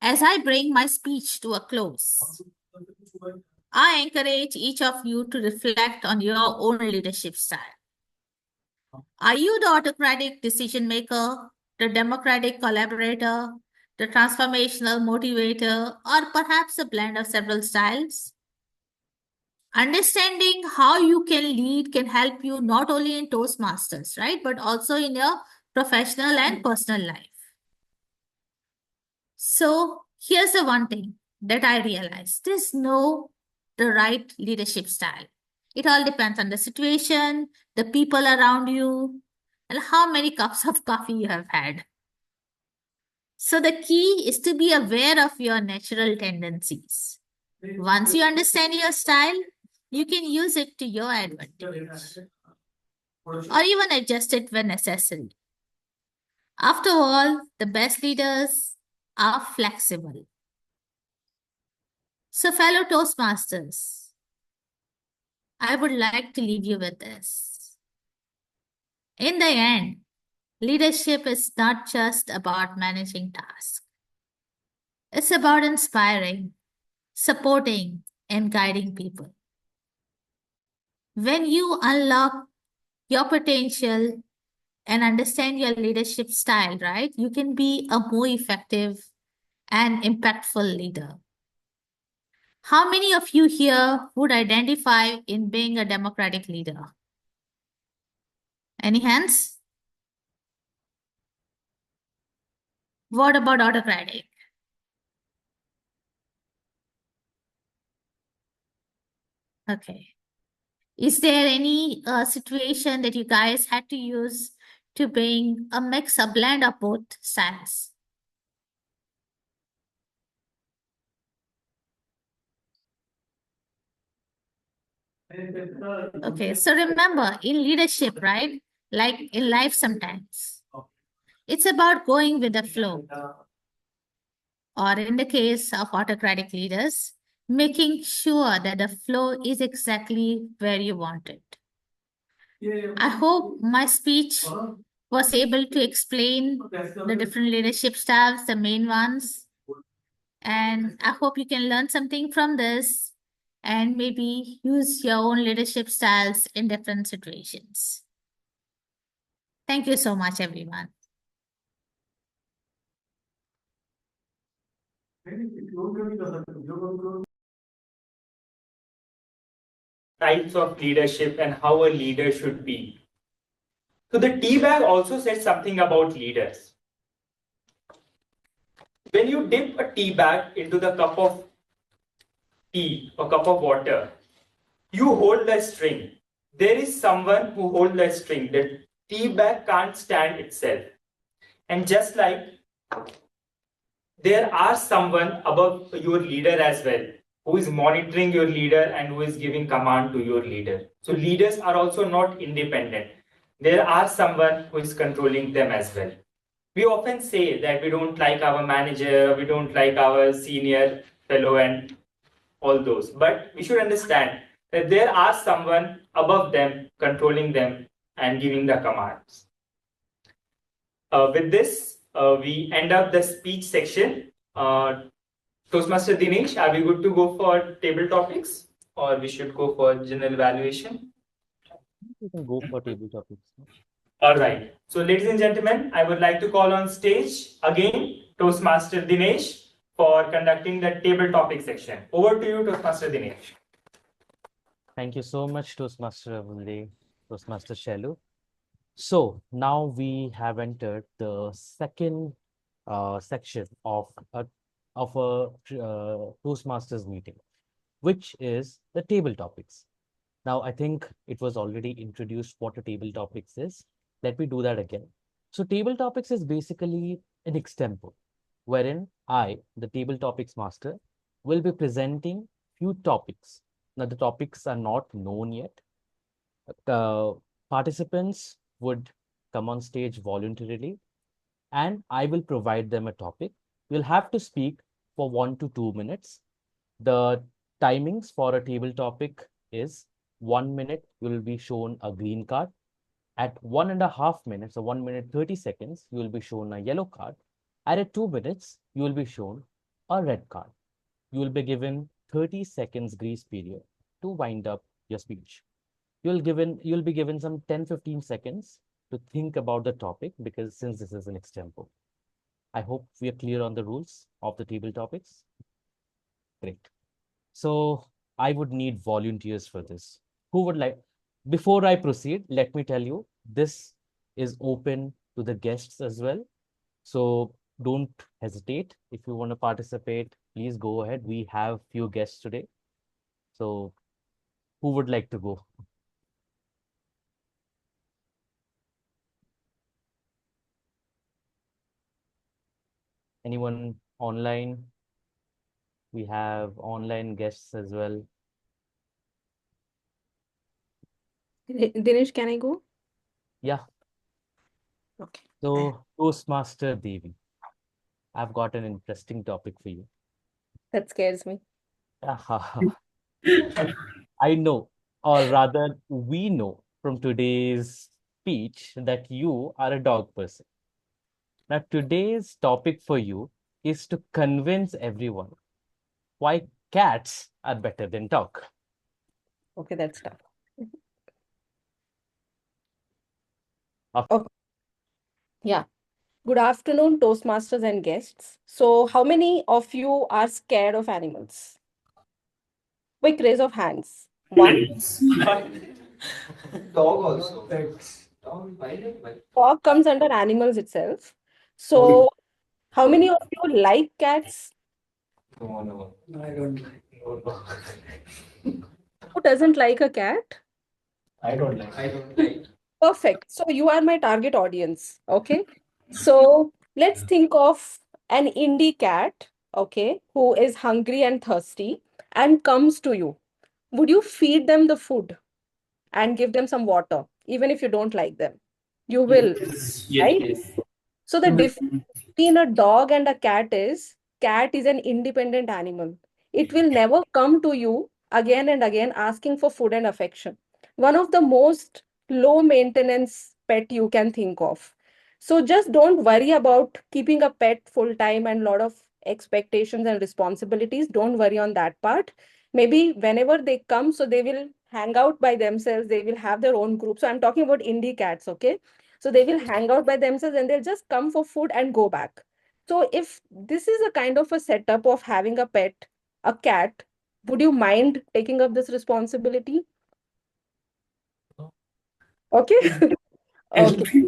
as I bring my speech to a close, I encourage each of you to reflect on your own leadership style. Are you the autocratic decision maker, the democratic collaborator, the transformational motivator, or perhaps a blend of several styles? Understanding how you can lead can help you not only in Toastmasters, right, but also in your professional and personal life. So here's the one thing that I realized. There's no the right leadership style. It all depends on the situation, the people around you, and how many cups of coffee you have had. So the key is to be aware of your natural tendencies. Once you understand your style, you can use it to your advantage or even adjust it when necessary. After all, the best leaders are flexible. So fellow Toastmasters, I would like to leave you with this. In the end, leadership is not just about managing tasks. It's about inspiring, supporting, and guiding people. When you unlock your potential and understand your leadership style, right, you can be a more effective and impactful leader. How many of you here would identify in being a democratic leader? Any hands? What about autocratic? Okay. Is there any situation that you guys had to use to bring a mix, a blend of both styles? Okay, so remember, in leadership, right? Like in life sometimes, it's about going with the flow. Or in the case of autocratic leaders, making sure that the flow is exactly where you want it. I hope my speech was able to explain the different leadership styles, the main ones. And I hope you can learn something from this and maybe use your own leadership styles in different situations. Thank you so much, everyone. Types of leadership and how a leader should be. So the tea bag also said something about leaders. When you dip a tea bag into the cup of tea or cup of water, you hold the string. There is someone who holds the string. The tea bag can't stand itself. And just like there are someone above your leader as well, who is monitoring your leader and who is giving command to your leader. So leaders are also not independent. There are someone who is controlling them as well. We often say that we don't like our manager, or we don't like our senior fellow and all those. But we should understand that there are someone above them controlling them and giving the commands. With this, we end up the speech section. Toastmaster Dinesh, are we good to go for table topics or we should go for general evaluation? You can go for table topics. All right. So, ladies and gentlemen, I would like to call on stage again Toastmaster Dinesh for conducting the table topic section. Over to you, Toastmaster Dinesh. Thank you so much, Toastmaster of the day, Toastmaster Shalu. So now we have entered the second section of a Toastmasters meeting, which is the table topics. Now, I think it was already introduced what a table topics is. Let me do that again. So table topics is basically an extempo, wherein I, the table topics master, will be presenting few topics. Now, the topics are not known yet. Participants would come on stage voluntarily, and I will provide them a topic. You'll have to speak for 1 to 2 minutes. The timings for a table topic is 1 minute, you will be shown a green card. At 1.5 minutes or 1 minute 30 seconds, you will be shown a yellow card. And at 2 minutes, you will be shown a red card. You will be given 30 seconds grace period to wind up your speech. You'll be given some 10-15 seconds to think about the topic, because since this is an extempo. I hope we are clear on the rules of the table topics. Great. So I would need volunteers for this. Who would like? Before I proceed, let me tell you, this is open to the guests as well. So don't hesitate. If you want to participate, please go ahead. We have few guests today. So who would like to go? Anyone online? We have online guests as well. Dinesh, can I go? Yeah. Okay. So, Toastmaster Devi, I've got an interesting topic for you. That scares me. I know, or rather, we know from today's speech that you are a dog person. Now, today's topic for you is to convince everyone why cats are better than dog. Okay, that's tough. Okay. Yeah. Good afternoon, Toastmasters and guests. So, how many of you are scared of animals? Quick raise of hands. One. Dog also. Dog comes under animals itself. So, how many of you like cats? No. I don't like. Who doesn't like a cat? I don't like. Perfect. So, you are my target audience. Okay. So, let's think of an indie cat, okay, who is hungry and thirsty and comes to you. would you feed them the food and give them some water, even if you don't like them? You will, Yes. right? Yes. So the difference between a dog and a cat is an independent animal. It will never come to you again and again asking for food and affection. One of the most low maintenance pet you can think of. So just don't worry about keeping a pet full time and lot of expectations and responsibilities. Don't worry on that part. Maybe whenever they come, so they will hang out by themselves. They will have their own group. So I'm talking about indie cats, okay? So they will hang out by themselves and they'll just come for food and go back. So if this is a kind of a setup of having a pet, a cat, would you mind taking up this responsibility? Okay. Okay,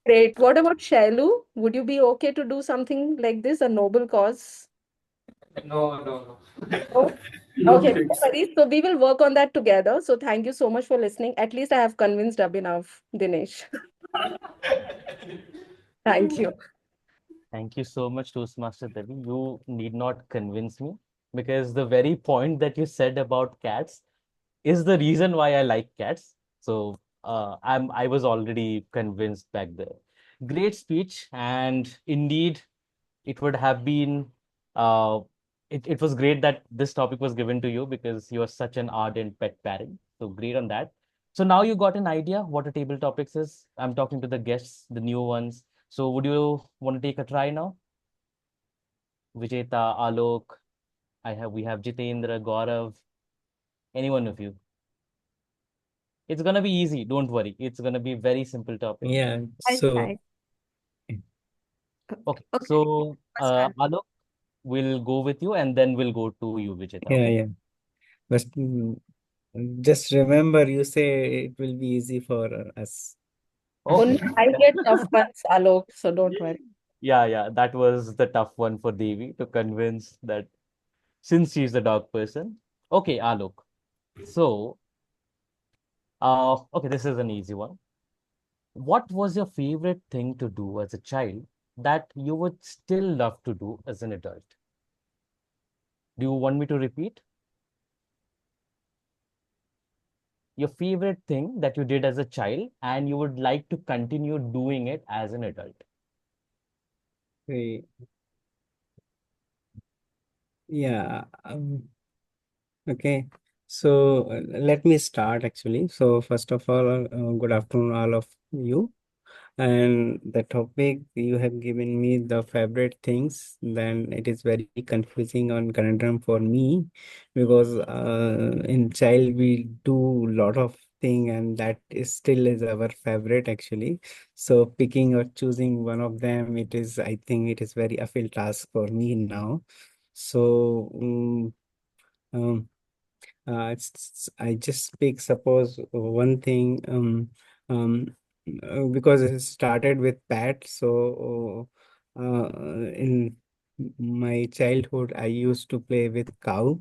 great. What about Shailu? Would you be okay to do something like this, a noble cause? No, no, No? No, Okay, no thanks. worries. So we will work on that together. So thank you so much for listening. At least I have convinced Abhinav, Dinesh. Thank you. Thank you so much, Toastmaster Devi. You need not convince me because the very point that you said about cats is the reason why I like cats. So I was already convinced back there. Great speech, and indeed it would have been uh, it was great that this topic was given to you because you are such an ardent pet parent. So great on that. So now you got an idea what a table topics is. I'm talking to the guests, the new ones. So would you want to take a try now? Vijeta, Alok, we have Jitendra, Gaurav, any one of you. It's gonna be easy, don't worry. It's gonna be very simple topic. Yeah, I'll so try. Okay, Okay. so Namaskar. Alok, we'll go with you and then we'll go to you, Vijeta. yeah, Okay. yeah. But just remember, you say it will be easy for us. Only Okay. I get tough ones, Alok, so don't worry. Yeah, yeah, that was the tough one for Devi to convince that since she's the dog person. Okay, Alok. So, okay, this is an easy one. What was your favorite thing to do as a child that you would still love to do as an adult? Do you want me to repeat? Your favorite thing that you did as a child and you would like to continue doing it as an adult. We- Yeah. Okay. So let me start actually. So first of all, good afternoon, all of you. And the topic you have given me, the favorite things, then it is very confusing on conundrum for me because in child we do lot of thing and that is still is our favorite actually. So picking or choosing one of them, it is, I think it is very uphill task for me now. So um, I just pick suppose one thing because it started with pet. So in my childhood, I used to play with cow.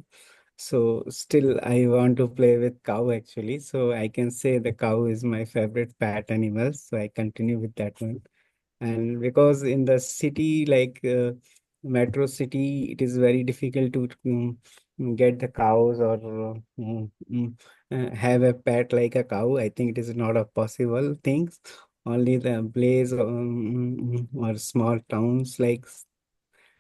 So still, I want to play with cow actually. So I can say the cow is my favorite pet animal. So I continue with that one. And because in the city, like metro city, it is very difficult to get the cows or have a pet like a cow. I think it is not a possible thing. Only the place or small towns like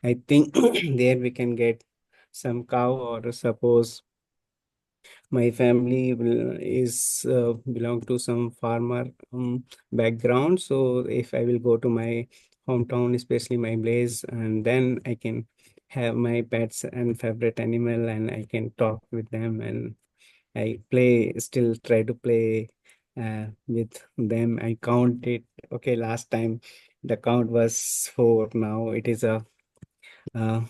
I think there we can get some cow or suppose my family is belong to some farmer background. So if I will go to my hometown, especially my place, and then I can have my pets and favorite animal, and I can talk with them, and I play, still try to play with them. I count it. Okay, last time the count was 4. Now it is a uh,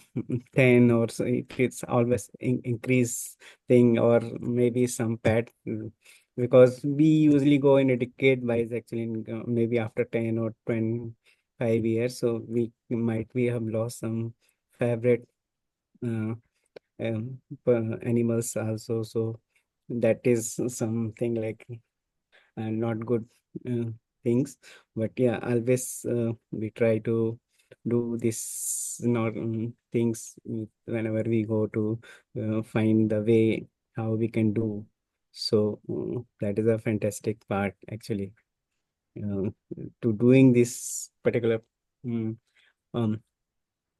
10 or so. It's always increase thing or maybe some pet because we usually go in a decade wise actually maybe after 10 or 25 years. So we have lost some favorite uh, animals also. So that is something like not good uh, things. But yeah, always we try to do this not things whenever we go to find the way how we can do. So that is a fantastic part actually. To doing this particular mm, um,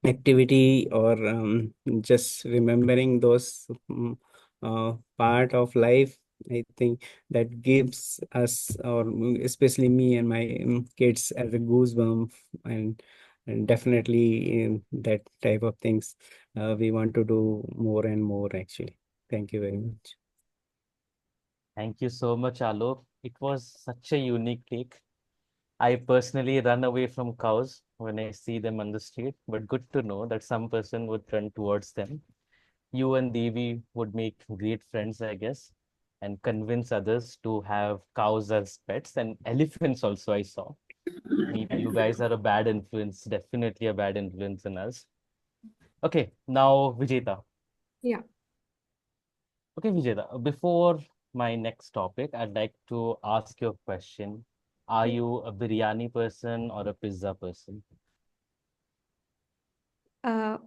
activity or just remembering those part of life, I think that gives us, or especially me and my kids, as a goosebump. And definitely that type of things we want to do more and more actually. Thank you very much. Thank you so much, Alok. It was such a unique take. I personally run away from cows when I see them on the street, but good to know that some person would run towards them. You and Devi would make great friends, I guess, and convince others to have cows as pets and elephants also, I saw. Maybe you guys are a bad influence, definitely a bad influence in us. Okay, now Vijeta. Yeah. Okay, Vijeta, before my next topic, I'd like to ask you a question. Are you a biryani person or a pizza person? Uh,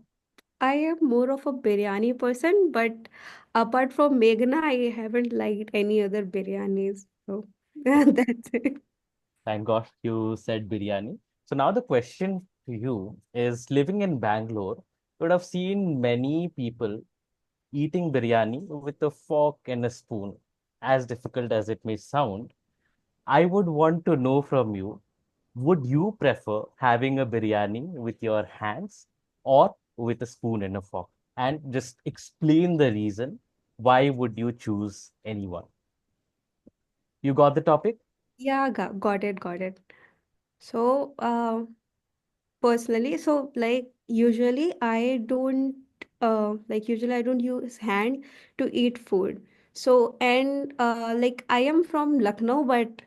I am more of a biryani person, but apart from Meghna, I haven't liked any other biryanis. So that's it. Thank God you said biryani. So now the question to you is, living in Bangalore, you would have seen many people eating biryani with a fork and a spoon. As difficult as it may sound, I would want to know from you, would you prefer having a biryani with your hands or with a spoon and a fork? And just explain the reason. Why would you choose anyone? You got the topic? Yeah, got it. So, personally, so like usually I don't use hand to eat food. So and like I am from Lucknow, but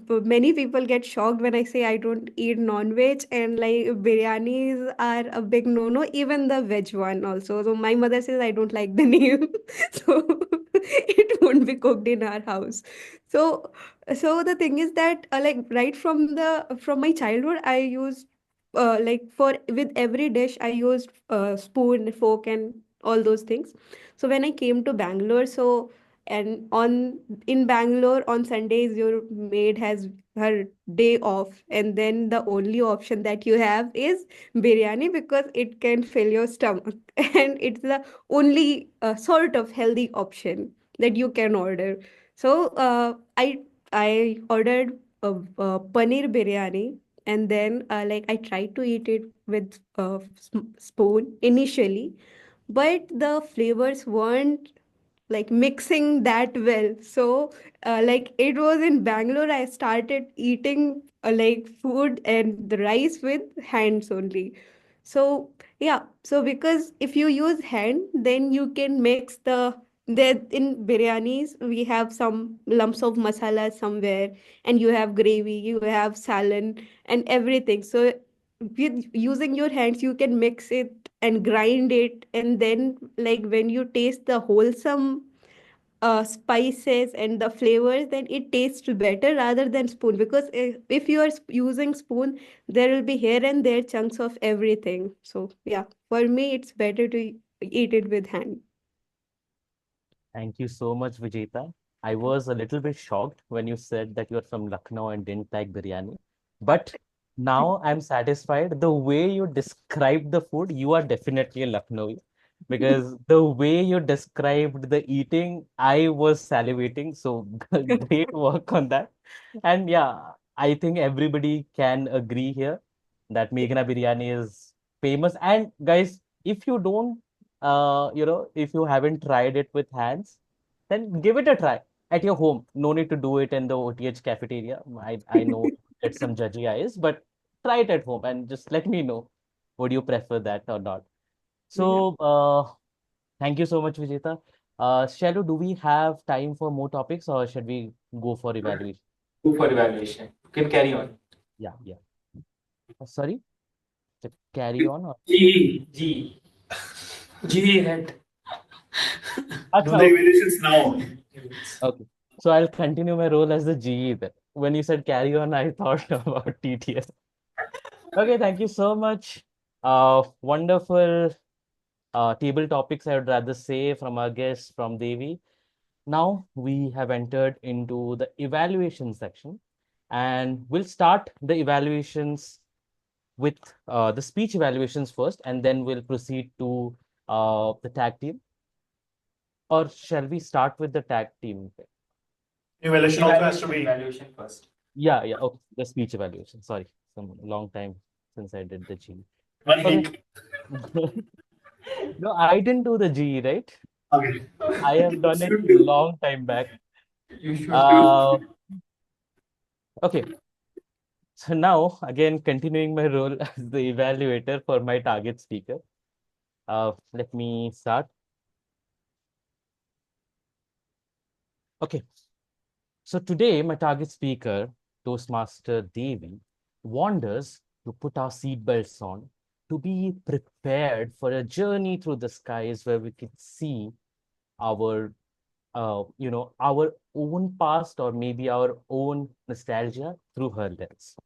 many people get shocked when I say I don't eat non-veg, and like biryanis are a big no-no, even the veg one also. So my mother says I don't like the name, so it won't be cooked in our house. So the thing is that like right from my childhood I used like for with every dish I used spoon, fork, and all those things. So when I came to Bangalore, so and on in Bangalore on Sundays your maid has her day off, and then the only option that you have is biryani because it can fill your stomach and it's the only sort of healthy option that you can order. So I ordered a paneer biryani, and then like I tried to eat it with a spoon initially, but the flavors weren't like mixing that well. So like it was in Bangalore I started eating like food and the rice with hands only. So yeah, so because if you use hand, then you can mix the there in biryanis we have some lumps of masala somewhere, and you have gravy, you have salan and everything. So with using your hands you can mix it and grind it, and then like when you taste the wholesome spices and the flavors, then it tastes better rather than spoon, because if you are using spoon there will be here and there chunks of everything. So yeah, for me it's better to eat it with hand. Thank you so much, Vijeta. I was a little bit shocked when you said that you're from Lucknow and didn't like biryani. But now I'm satisfied. The way you described the food, you are definitely a Lucknowi. Because the way you described the eating, I was salivating. So great work on that. And yeah, I think everybody can agree here that Meghna biryani is famous. And guys, if you don't if you haven't tried it with hands, then give it a try at your home. No need to do it in the OTH cafeteria. I know you get some judgy eyes, but try it at home and just let me know. Would you prefer that or not? Yeah. So, thank you so much, Vijeta. Shalu, do we have time for more topics or should we go for evaluation? Go for evaluation. You can carry on. Yeah, yeah. Sorry, to carry on or? G, G. G head. Do Acha, the okay. evaluations now. Okay. So I'll continue my role as the GE then. When you said carry on, I thought about TTS. Okay, thank you so much. Wonderful table topics, I would rather say, from our guests, from Devi. Now we have entered into the evaluation section, and we'll start the evaluations with the speech evaluations first, and then we'll proceed to the tag team. Or shall we start with the tag team? Evaluation also has to be. Evaluation first. Yeah, yeah. Okay, the speech evaluation. Sorry, some long time since I did the G. One Okay. week. No, I didn't do the G, right? Okay. I have done it long time back. You should. Okay. So now, again, continuing my role as the evaluator for my target speaker. Let me start. Okay. So today, my target speaker, Toastmaster Devi, warned us to put our seatbelts on, to be prepared for a journey through the skies where we could see our, our own past or maybe our own nostalgia through her lens.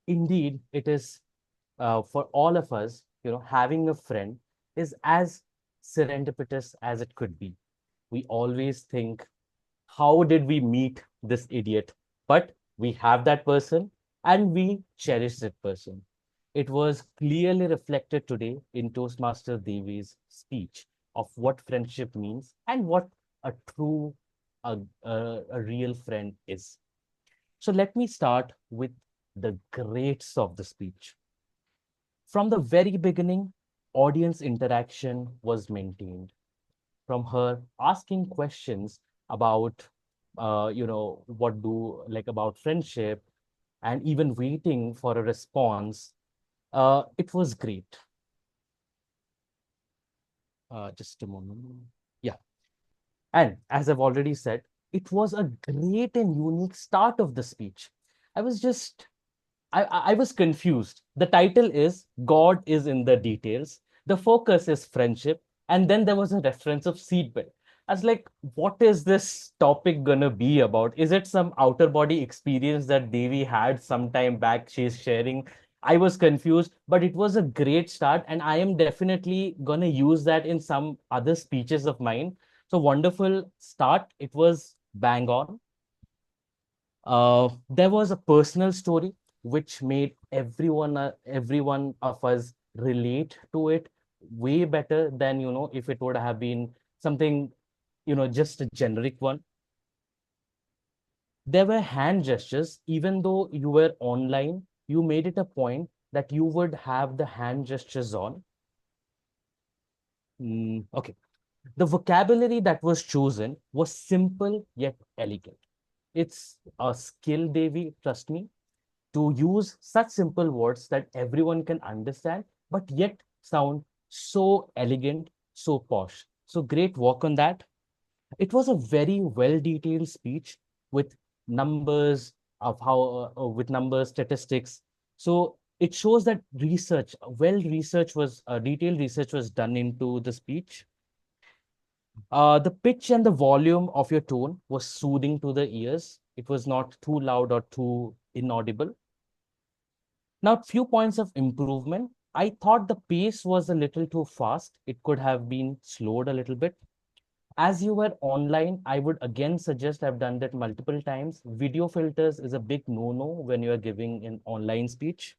Indeed, it is for all of us, having a friend is as serendipitous as it could be. We always think, how did we meet this idiot? But we have that person and we cherish that person. It was clearly reflected today in Toastmaster Devi's speech of what friendship means and what a true, a real friend is. So let me start with the greats of the speech. From the very beginning, audience interaction was maintained. From her asking questions about, about friendship and even waiting for a response, it was great. Just a moment. Yeah. And as I've already said, it was a great and unique start of the speech. I was just I was confused. The title is God is in the details. The focus is friendship. And then there was a reference of seatbelt. I was like, what is this topic gonna be about? Is it some outer body experience that Devi had some time back? She's sharing. I was confused, but it was a great start. And I am definitely gonna use that in some other speeches of mine. So wonderful start. It was bang on. There was a personal story which made everyone of us relate to it way better than if it would have been something just a generic one. There were hand gestures. Even though you were online, you made it a point that you would have the hand gestures on. Okay. The vocabulary that was chosen was simple yet elegant. It's a skill, Devi, trust me, to use such simple words that everyone can understand, but yet sound so elegant, so posh. So great work on that. It was a very well-detailed speech with numbers with numbers, statistics. So it shows that detailed research was done into the speech. The pitch and the volume of your tone was soothing to the ears. It was not too loud or too inaudible. Now, few points of improvement. I thought the pace was a little too fast. It could have been slowed a little bit. As you were online, I would again suggest, I've done that multiple times. Video filters is a big no-no when you are giving an online speech.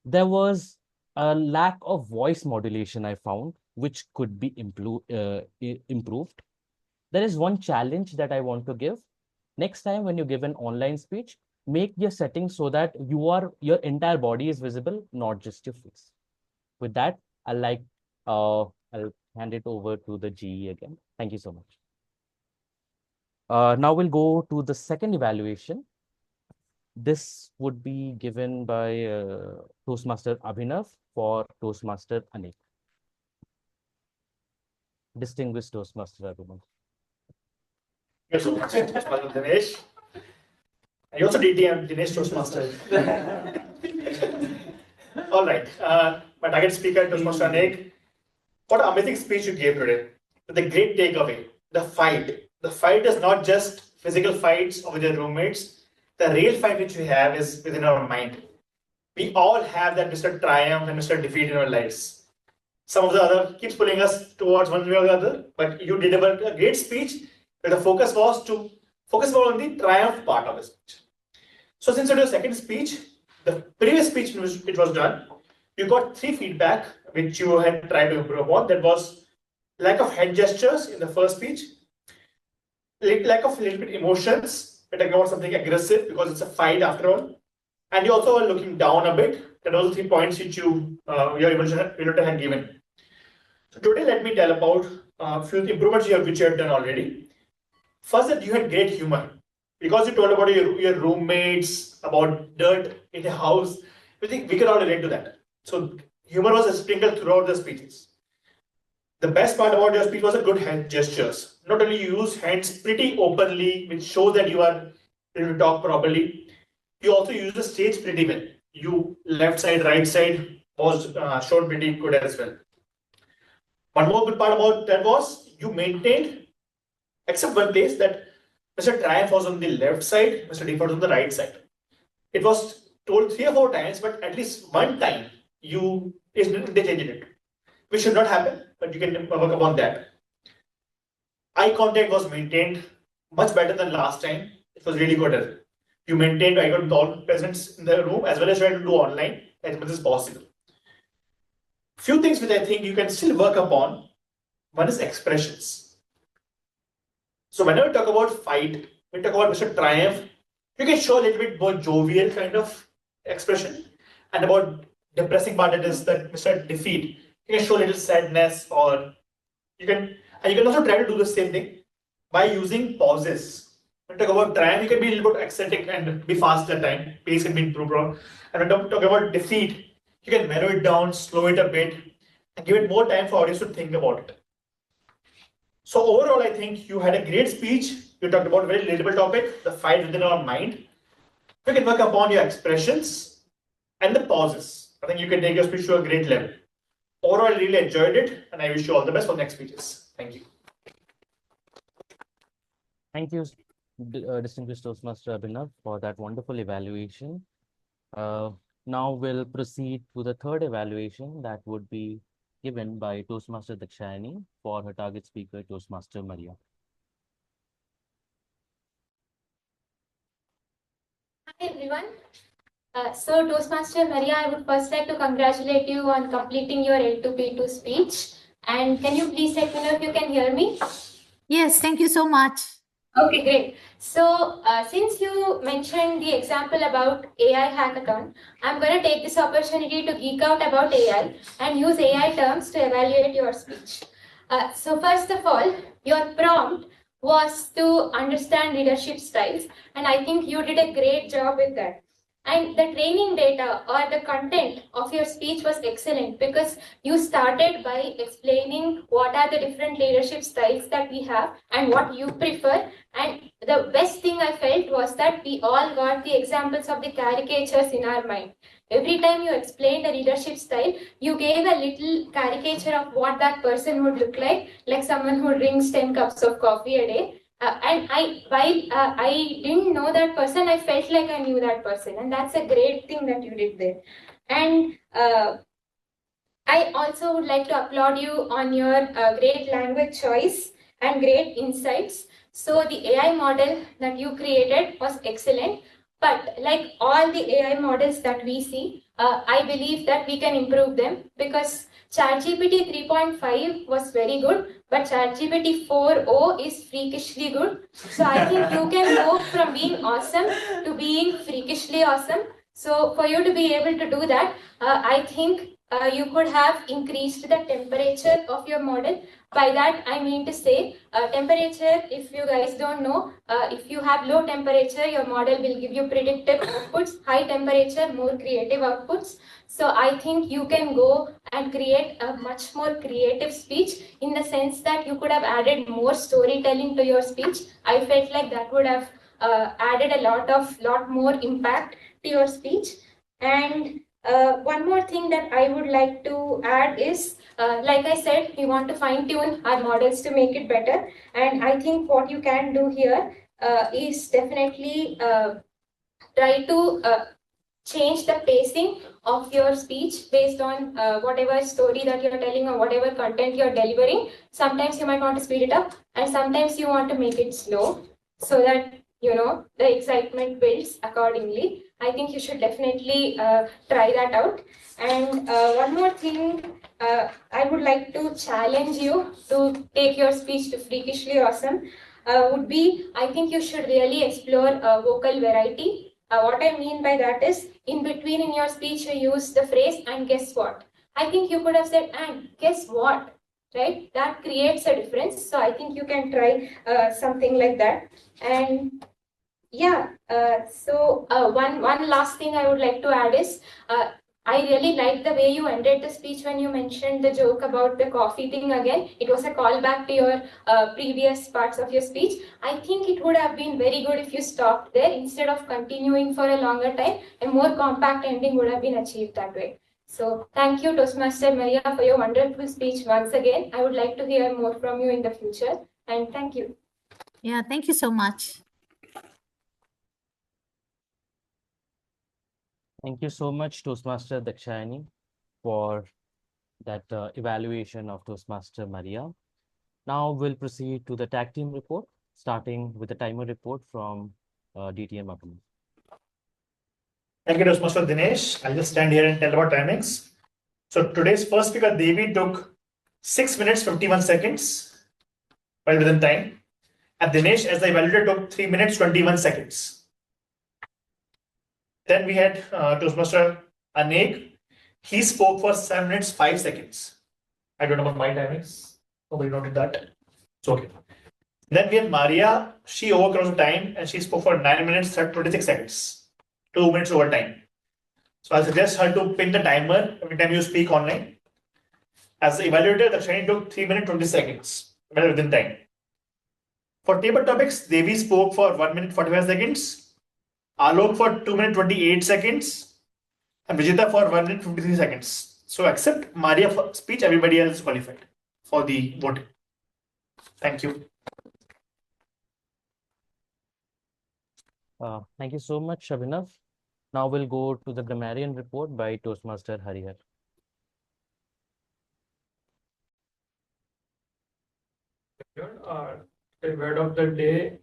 There was a lack of voice modulation, I found, which could be improved. There is one challenge that I want to give. Next time when you give an online speech, make your settings so that your entire body is visible, not just your face. With that, I'll hand it over to the GE again. Thank you so much. Now we'll go to the second evaluation. This would be given by Toastmaster Abhinav for Toastmaster Anik. Distinguished Toastmaster Abhinav. Thank you so much, Toastmaster Dinesh. I also DTM Dinesh Toastmaster. All right. My target speaker, Toastmaster Anik. What an amazing speech you gave today. The great takeaway, the fight. The fight is not just physical fights with your roommates. The real fight which we have is within our mind. We all have that Mr. Triumph and Mr. Defeat in our lives. Some of the other keeps pulling us towards one way or the other, but you delivered a great speech where the focus was to focus more on the triumph part of the speech. So since it was second speech, the previous speech in which it was done, you got 3 feedback which you had tried to improve upon. That was lack of head gestures in the first speech, lack of little bit emotions, talking about something aggressive because it's a fight after all, and you also were looking down a bit. That was the 3 points which your evaluator had given. So today, let me tell about a few improvements which you have done already. First, that you had great humor because you told about your roommates, about dirt in the house. We think we can all relate to that. So humor was sprinkled throughout the speeches. The best part about your speech was the good hand gestures. Not only you use hands pretty openly, which shows that you are able to talk properly, you also use the stage pretty well. You left side, right side was shown pretty good as well. One more good part about that was you maintained, except one place, that Mr. Triumph was on the left side, Mr. Default was on the right side. It was told 3 or 4 times, but at least one time they changed it, which should not happen, but you can work upon that. Eye contact was maintained much better than last time. It was really good. You maintained eye contact with all presents in the room as well as try to do online as much as possible. Few things which I think you can still work upon. One is expressions. So whenever we talk about fight, we talk about Mr. Triumph, you can show a little bit more jovial kind of expression. And about depressing part, it is that Mr. Defeat, you can show a little sadness, or you can also try to do the same thing by using pauses. When we talk about Triumph, you can be a little bit eccentric and be fast at time. Pace can be improved. And when we talk about Defeat, you can mellow it down, slow it a bit, and give it more time for audience to think about it. So overall, I think you had a great speech. You talked about a very relatable topic, the fight within our mind. You can work upon your expressions and the pauses. I think you can take your speech to a great level. Overall, I really enjoyed it, and I wish you all the best for the next speeches. Thank you. Thank you, distinguished Toastmaster Abhinav, for that wonderful evaluation. Now we'll proceed to the third evaluation that would be given by Toastmaster Dakshayani for her target speaker, Toastmaster Maria. Hi everyone. So Toastmaster Maria, I would first like to congratulate you on completing your L2P2 speech. And can you please let me know if you can hear me? Yes, thank you so much. Okay, great. So since you mentioned the example about AI hackathon, I'm going to take this opportunity to geek out about AI and use AI terms to evaluate your speech. So first of all, your prompt was to understand leadership styles, and I think you did a great job with that. And the training data or the content of your speech was excellent because you started by explaining what are the different leadership styles that we have and what you prefer. And the best thing I felt was that we all got the examples of the caricatures in our mind. Every time you explained the leadership style, you gave a little caricature of what that person would look like someone who drinks 10 cups of coffee a day. And while I didn't know that person, I felt like I knew that person. And that's a great thing that you did there. And I also would like to applaud you on your great language choice and great insights. So the AI model that you created was excellent. But like all the AI models that we see, I believe that we can improve them because ChatGPT 3.5 was very good, but ChatGPT 4.0 is freakishly good. So I think you can go from being awesome to being freakishly awesome. So for you to be able to do that, I think you could have increased the temperature of your model. By that, I mean to say, temperature, if you guys don't know, if you have low temperature, your model will give you predictive outputs, high temperature, more creative outputs. So I think you can go and create a much more creative speech in the sense that you could have added more storytelling to your speech. I felt like that would have added a lot more impact to your speech. And one more thing that I would like to add is, like I said, we want to fine tune our models to make it better. And I think what you can do here is definitely try to change the pacing of your speech based on whatever story that you're telling or whatever content you're delivering. Sometimes you might want to speed it up, and sometimes you want to make it slow so that the excitement builds accordingly. I think you should definitely try that out. And one more thing, I would like to challenge you to take your speech to freakishly awesome. Would be, I think you should really explore vocal variety. What I mean by that is, in between in your speech, you use the phrase, and guess what? I think you could have said, and guess what? Right? That creates a difference. So I think you can try something like that. And yeah, one last thing I would like to add is, I really liked the way you ended the speech when you mentioned the joke about the coffee thing again. It was a callback to your previous parts of your speech. I think it would have been very good if you stopped there instead of continuing for a longer time. A more compact ending would have been achieved that way. So thank you, Toastmaster Maria, for your wonderful speech once again. I would like to hear more from you in the future. And thank you. Yeah, thank you so much. Thank you so much, Toastmaster Dakshayani, for that evaluation of Toastmaster Maria. Now we'll proceed to the tag team report, starting with the timer report from DTM Abhinav. Thank you, Toastmaster Dinesh. I'll just stand here and tell about timings. So today's first speaker, Devi, took 6 minutes 51 seconds, well within time. And Dinesh, as the evaluator, took 3 minutes 21 seconds. Then we had Toastmaster Anek. He spoke for 7 minutes 5 seconds. I don't know about my timings. Nobody noted that. It's okay. Then we had Maria. She overcrossed the time and she spoke for 9 minutes 26 seconds. 2 minutes over time. So I suggest her to pin the timer every time you speak online. As the evaluator, the training took 3 minutes 20 seconds, well within time. For table topics, Devi spoke for 1 minute 45 seconds, Alok for 2 minutes 28 seconds, and Vijita for 1 minute 53 seconds. So except Maria for speech, everybody else is qualified for the voting. Thank you. Thank you so much, Abhinav. Now we'll go to the grammarian report by Toastmaster Harihar. The word of the day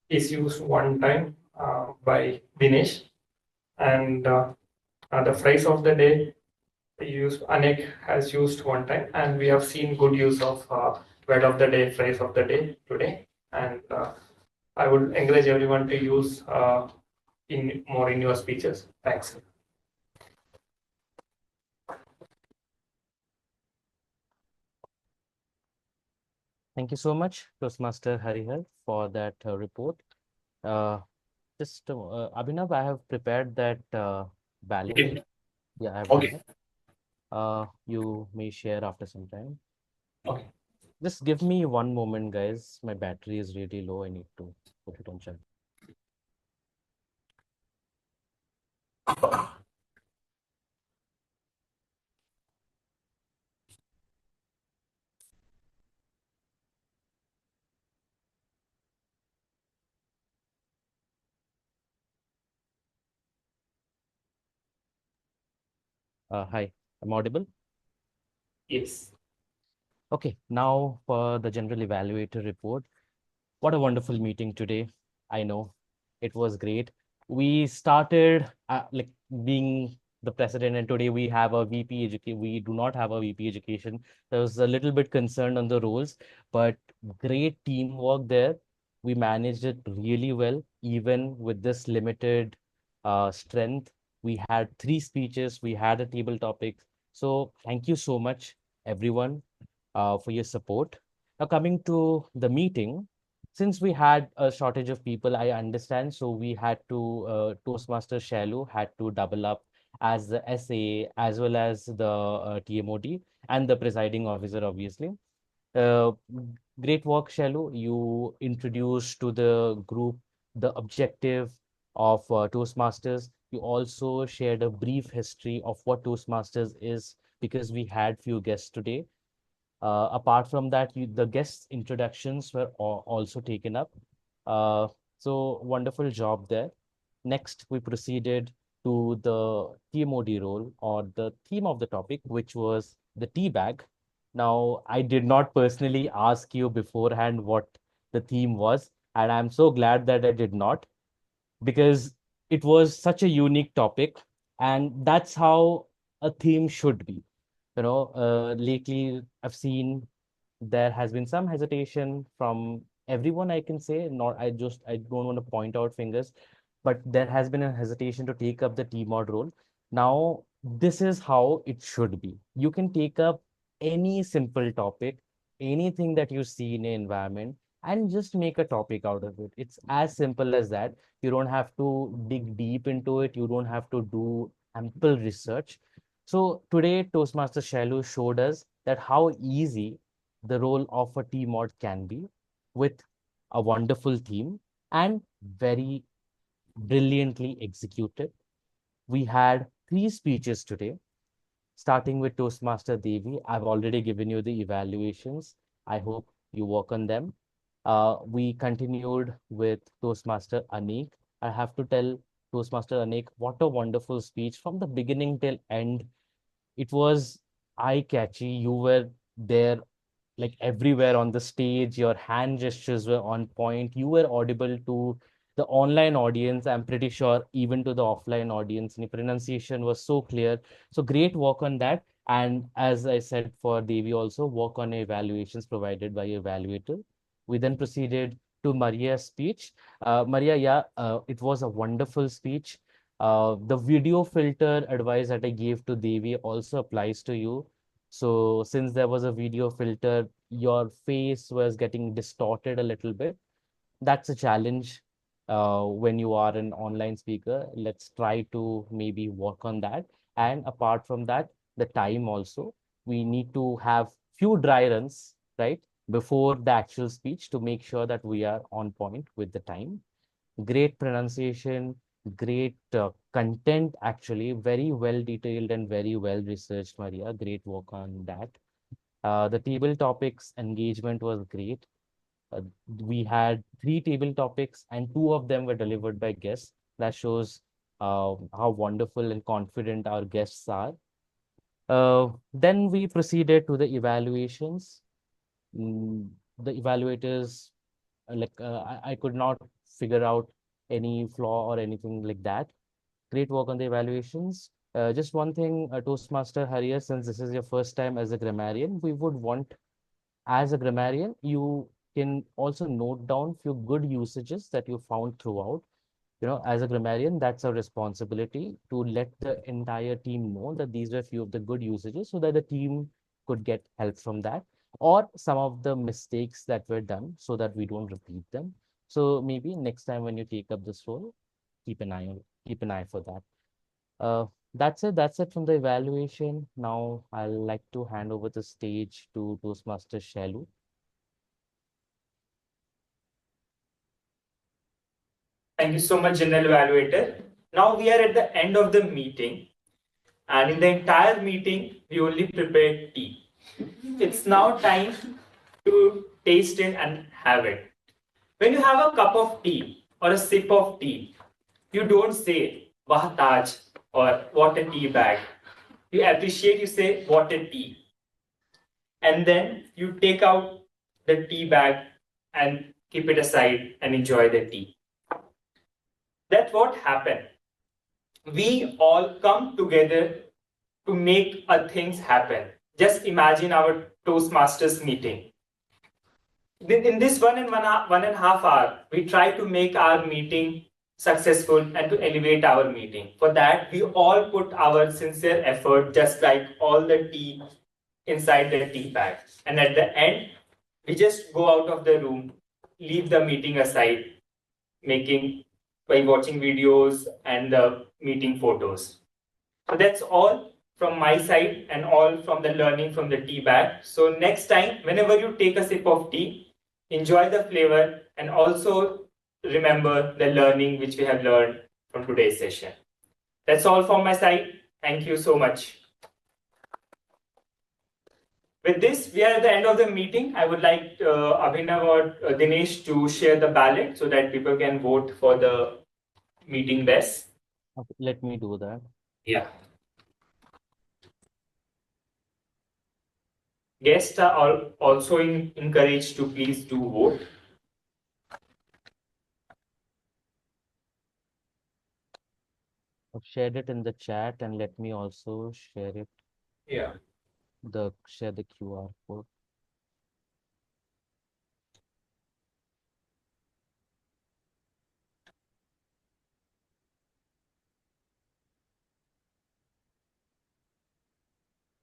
is used one time by Dinesh, and the phrase of the day Anek has used one time, and we have seen good use of word of the day, phrase of the day today, and I would encourage everyone to use more in your speeches. Thanks. Thank you so much, Toastmaster Harihar, for that report. Abhinav, I have prepared that ballot. Okay. Yeah, I have Okay. done it. You may share after some time. Okay. Just give me one moment, guys. My battery is really low. I need to put it on charge. Hi, I'm audible? Yes. Okay, now for the general evaluator report. What a wonderful meeting today. I know it was great. We started like being the president, and today we have a VP education. We do not have a VP education. There was a little bit concerned on the roles, but great teamwork there. We managed it really well, even with this limited strength. We had 3 speeches, we had a table topic. So thank you so much, everyone, for your support. Now coming to the meeting, since we had a shortage of people, I understand. So we had to, Toastmaster Shalu had to double up as the SA as well as the TMOD and the presiding officer, obviously. Uh, Great work, Shalu. You introduced to the group the objective of Toastmasters. You also shared a brief history of what Toastmasters is because we had few guests today. Apart from that, the guests' introductions were also taken up. So wonderful job there. Next, we proceeded to the TMOD role, or the theme of the topic, which was the tea bag. Now, I did not personally ask you beforehand what the theme was, and I'm so glad that I did not, because it was such a unique topic, and that's how a theme should be. Lately I've seen there has been some hesitation from everyone, I can say. Not, I don't want to point out fingers, but there has been a hesitation to take up the T-mod role. Now, this is how it should be. You can take up any simple topic, anything that you see in an environment, and just make a topic out of it. It's as simple as that. You don't have to dig deep into it. You don't have to do ample research. So today, Toastmaster Shalu showed us that how easy the role of a T mod can be, with a wonderful theme and very brilliantly executed. We had 3 speeches today, starting with Toastmaster Devi. I've already given you the evaluations. I hope you work on them. We continued with Toastmaster Anik. I have to tell Toastmaster Anik, what a wonderful speech from the beginning till end. It was eye-catchy. You were there like everywhere on the stage. Your hand gestures were on point. You were audible to the online audience. I'm pretty sure even to the offline audience. And your pronunciation was so clear. So great work on that. And as I said for Devi also, work on evaluations provided by your evaluator. We then proceeded to Maria's speech. Maria, yeah, it was a wonderful speech. The video filter advice that I gave to Devi also applies to you. So since there was a video filter, your face was getting distorted a little bit. That's a challenge when you are an online speaker. Let's try to maybe work on that. And apart from that, the time also. We need to have few dry runs, right, before the actual speech to make sure that we are on point with the time. Great pronunciation, great content, actually, very well detailed and very well researched, Maria. Great work on that. The table topics engagement was great. Uh, we had 3 table topics, and 2 of them were delivered by guests. That shows how wonderful and confident our guests are. Then we proceeded to the evaluations. The evaluators, I could not figure out any flaw or anything like that. Great work on the evaluations. Just one thing, Toastmaster Harrier, since this is your first time as a grammarian, we would want, as a grammarian, you can also note down few good usages that you found throughout. As a grammarian, that's our responsibility to let the entire team know that these were few of the good usages, so that the team could get help from that, or some of the mistakes that were done, so that we don't repeat them. So maybe next time when you take up this role, keep an eye for that. That's it. That's it from the evaluation. Now I'll like to hand over the stage to Toastmaster Shalu. Thank you so much, General Evaluator. Now we are at the end of the meeting, and in the entire meeting, we only prepared tea. It's now time to taste it and have it. When you have a cup of tea or a sip of tea, you don't say, "Wah Taj," or "What a tea bag." You appreciate, you say, "What a tea." And then you take out the tea bag and keep it aside and enjoy the tea. That's what happened. We all come together to make things happen. Just imagine our Toastmasters meeting. In this 1.5 hour, we try to make our meeting successful and to elevate our meeting. For that, we all put our sincere effort, just like all the tea inside the tea bag. And at the end, we just go out of the room, leave the meeting aside, by watching videos and the meeting photos. So that's all from my side and all from the learning from the tea bag. So next time, whenever you take a sip of tea, enjoy the flavor and also remember the learning which we have learned from today's session. That's all from my side. Thank you so much. With this, we are at the end of the meeting. I would like Abhinav or Dinesh to share the ballot so that people can vote for the meeting best. Okay, let me do that. Yeah. Guests are also encouraged to please do vote. I've shared it in the chat, and let me also share it. Yeah. Share the QR code.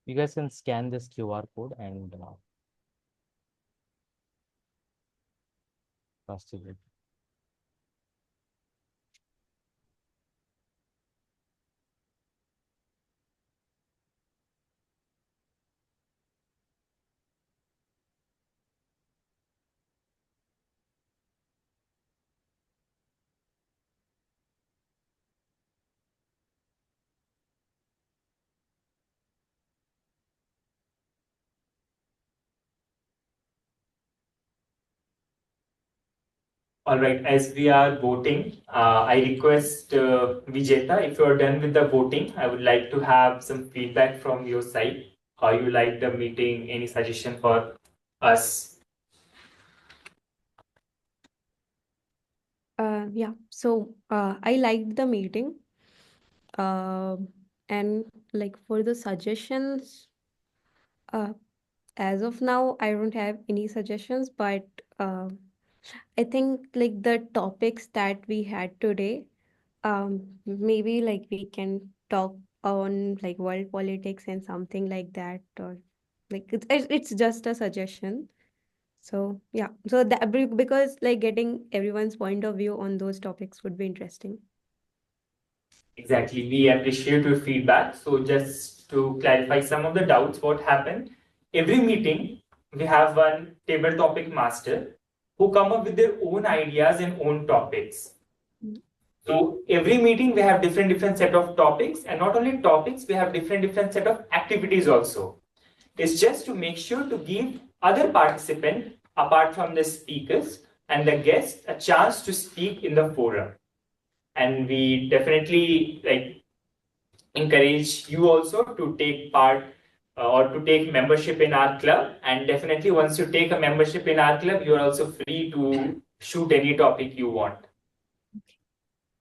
You guys can scan this QR code and pass it. All right, as we are voting, I request Vijeta, if you are done with the voting, I would like to have some feedback from your side. How you like the meeting? Any suggestion for us? Yeah, so I liked the meeting. And like for the suggestions, uh, as of now, I don't have any suggestions, but I think like the topics that we had today, maybe like we can talk on like world politics and something like that, or like it's just a suggestion. So yeah, so that because like getting everyone's point of view on those topics would be interesting. Exactly, we appreciate your feedback. So just to clarify some of the doubts, what happened? Every meeting, we have one table topic master who come up with their own ideas and own topics. So every meeting we have different set of topics, and not only topics, we have different set of activities also. It's just to make sure to give other participant apart from the speakers and the guests a chance to speak in the forum. And we definitely like encourage you also to take part or to take membership in our club. And definitely once you take a membership in our club, you are also free to shoot any topic you want.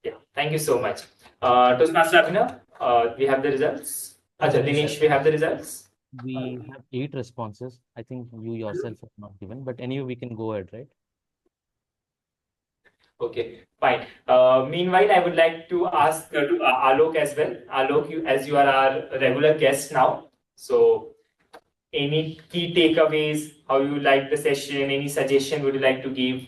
Yeah, thank you so much. Toastmaster Abhinav, we have the results. Acha, Dinesh, we have the results. We have 8 responses. I think you yourself have not given, but anyway, we can go ahead, right? Okay, fine. Meanwhile, I would like to ask to Alok as well. Alok, as you are our regular guest now, so any key takeaways, how you like the session, any suggestion would you like to give?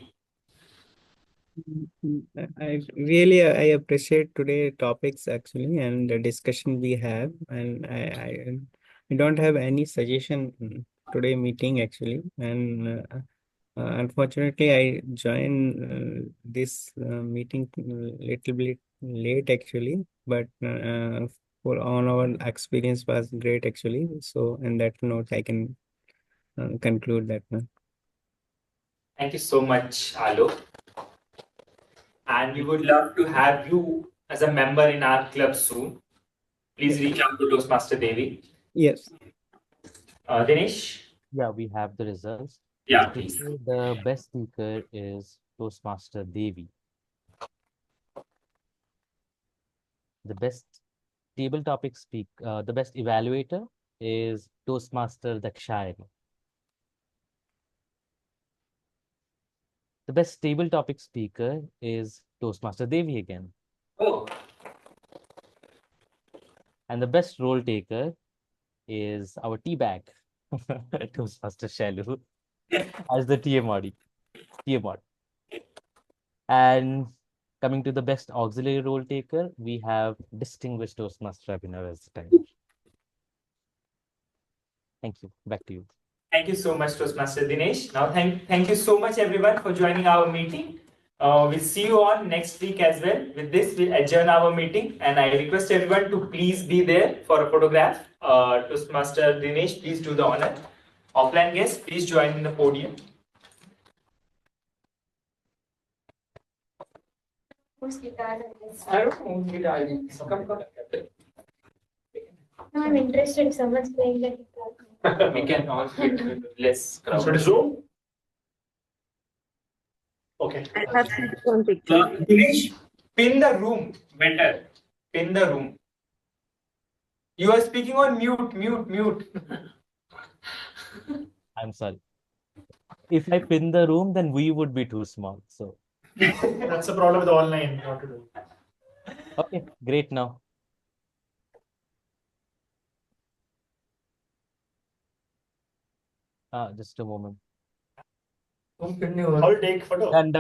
I appreciate today topics actually and the discussion we have, and I don't have any suggestion today meeting actually, and unfortunately I joined this meeting little bit late actually, but for all our experience was great actually. So in that note, I can conclude that one. Thank you so much, Alok. And we would love to have you as a member in our club soon. Please reach out to Toastmaster Devi. Yes. Dinesh? Yeah, we have the results. Yeah, So please. today the best speaker is Toastmaster Devi. The best table topic the best evaluator is Toastmaster Dakshayani. The best table topic speaker is Toastmaster Devi again. Oh. And the best role taker is our tea bag, Toastmaster Shalu, as the TMOD. And coming to the best auxiliary role taker, we have distinguished Toastmaster Abhinav as the timer. Thank you. Back to you. Thank you so much, Toastmaster Dinesh. Now, thank you so much, everyone, for joining our meeting. We'll see you on next week as well. With this, we'll adjourn our meeting, and I request everyone to please be there for a photograph. Toastmaster Dinesh, please do the honor. Offline guests, please join in the podium. Whose guitar is? I don't know whose guitar it is. Come. No, I'm interested if someone's playing the guitar. We can all do it with less So it crowd. is Zoom? Okay. I have seen one picture. Dinesh, pin the room. Better. Pin the room. You are speaking on mute. I'm sorry. If I pin the room, then we would be too small. So, That's the problem with online. What to do? okay, great now. Just a moment. How will take photo? Done.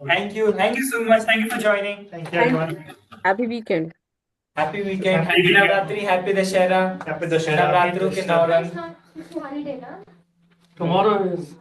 Thank you so much. Thank you for joining. Thank you, everyone. Happy weekend. Happy weekend. Happy Happy weekend. Navratri. Happy Dashera. Happy Dashera. Navratru ke Navrang. It's not holiday, no? Tomorrow is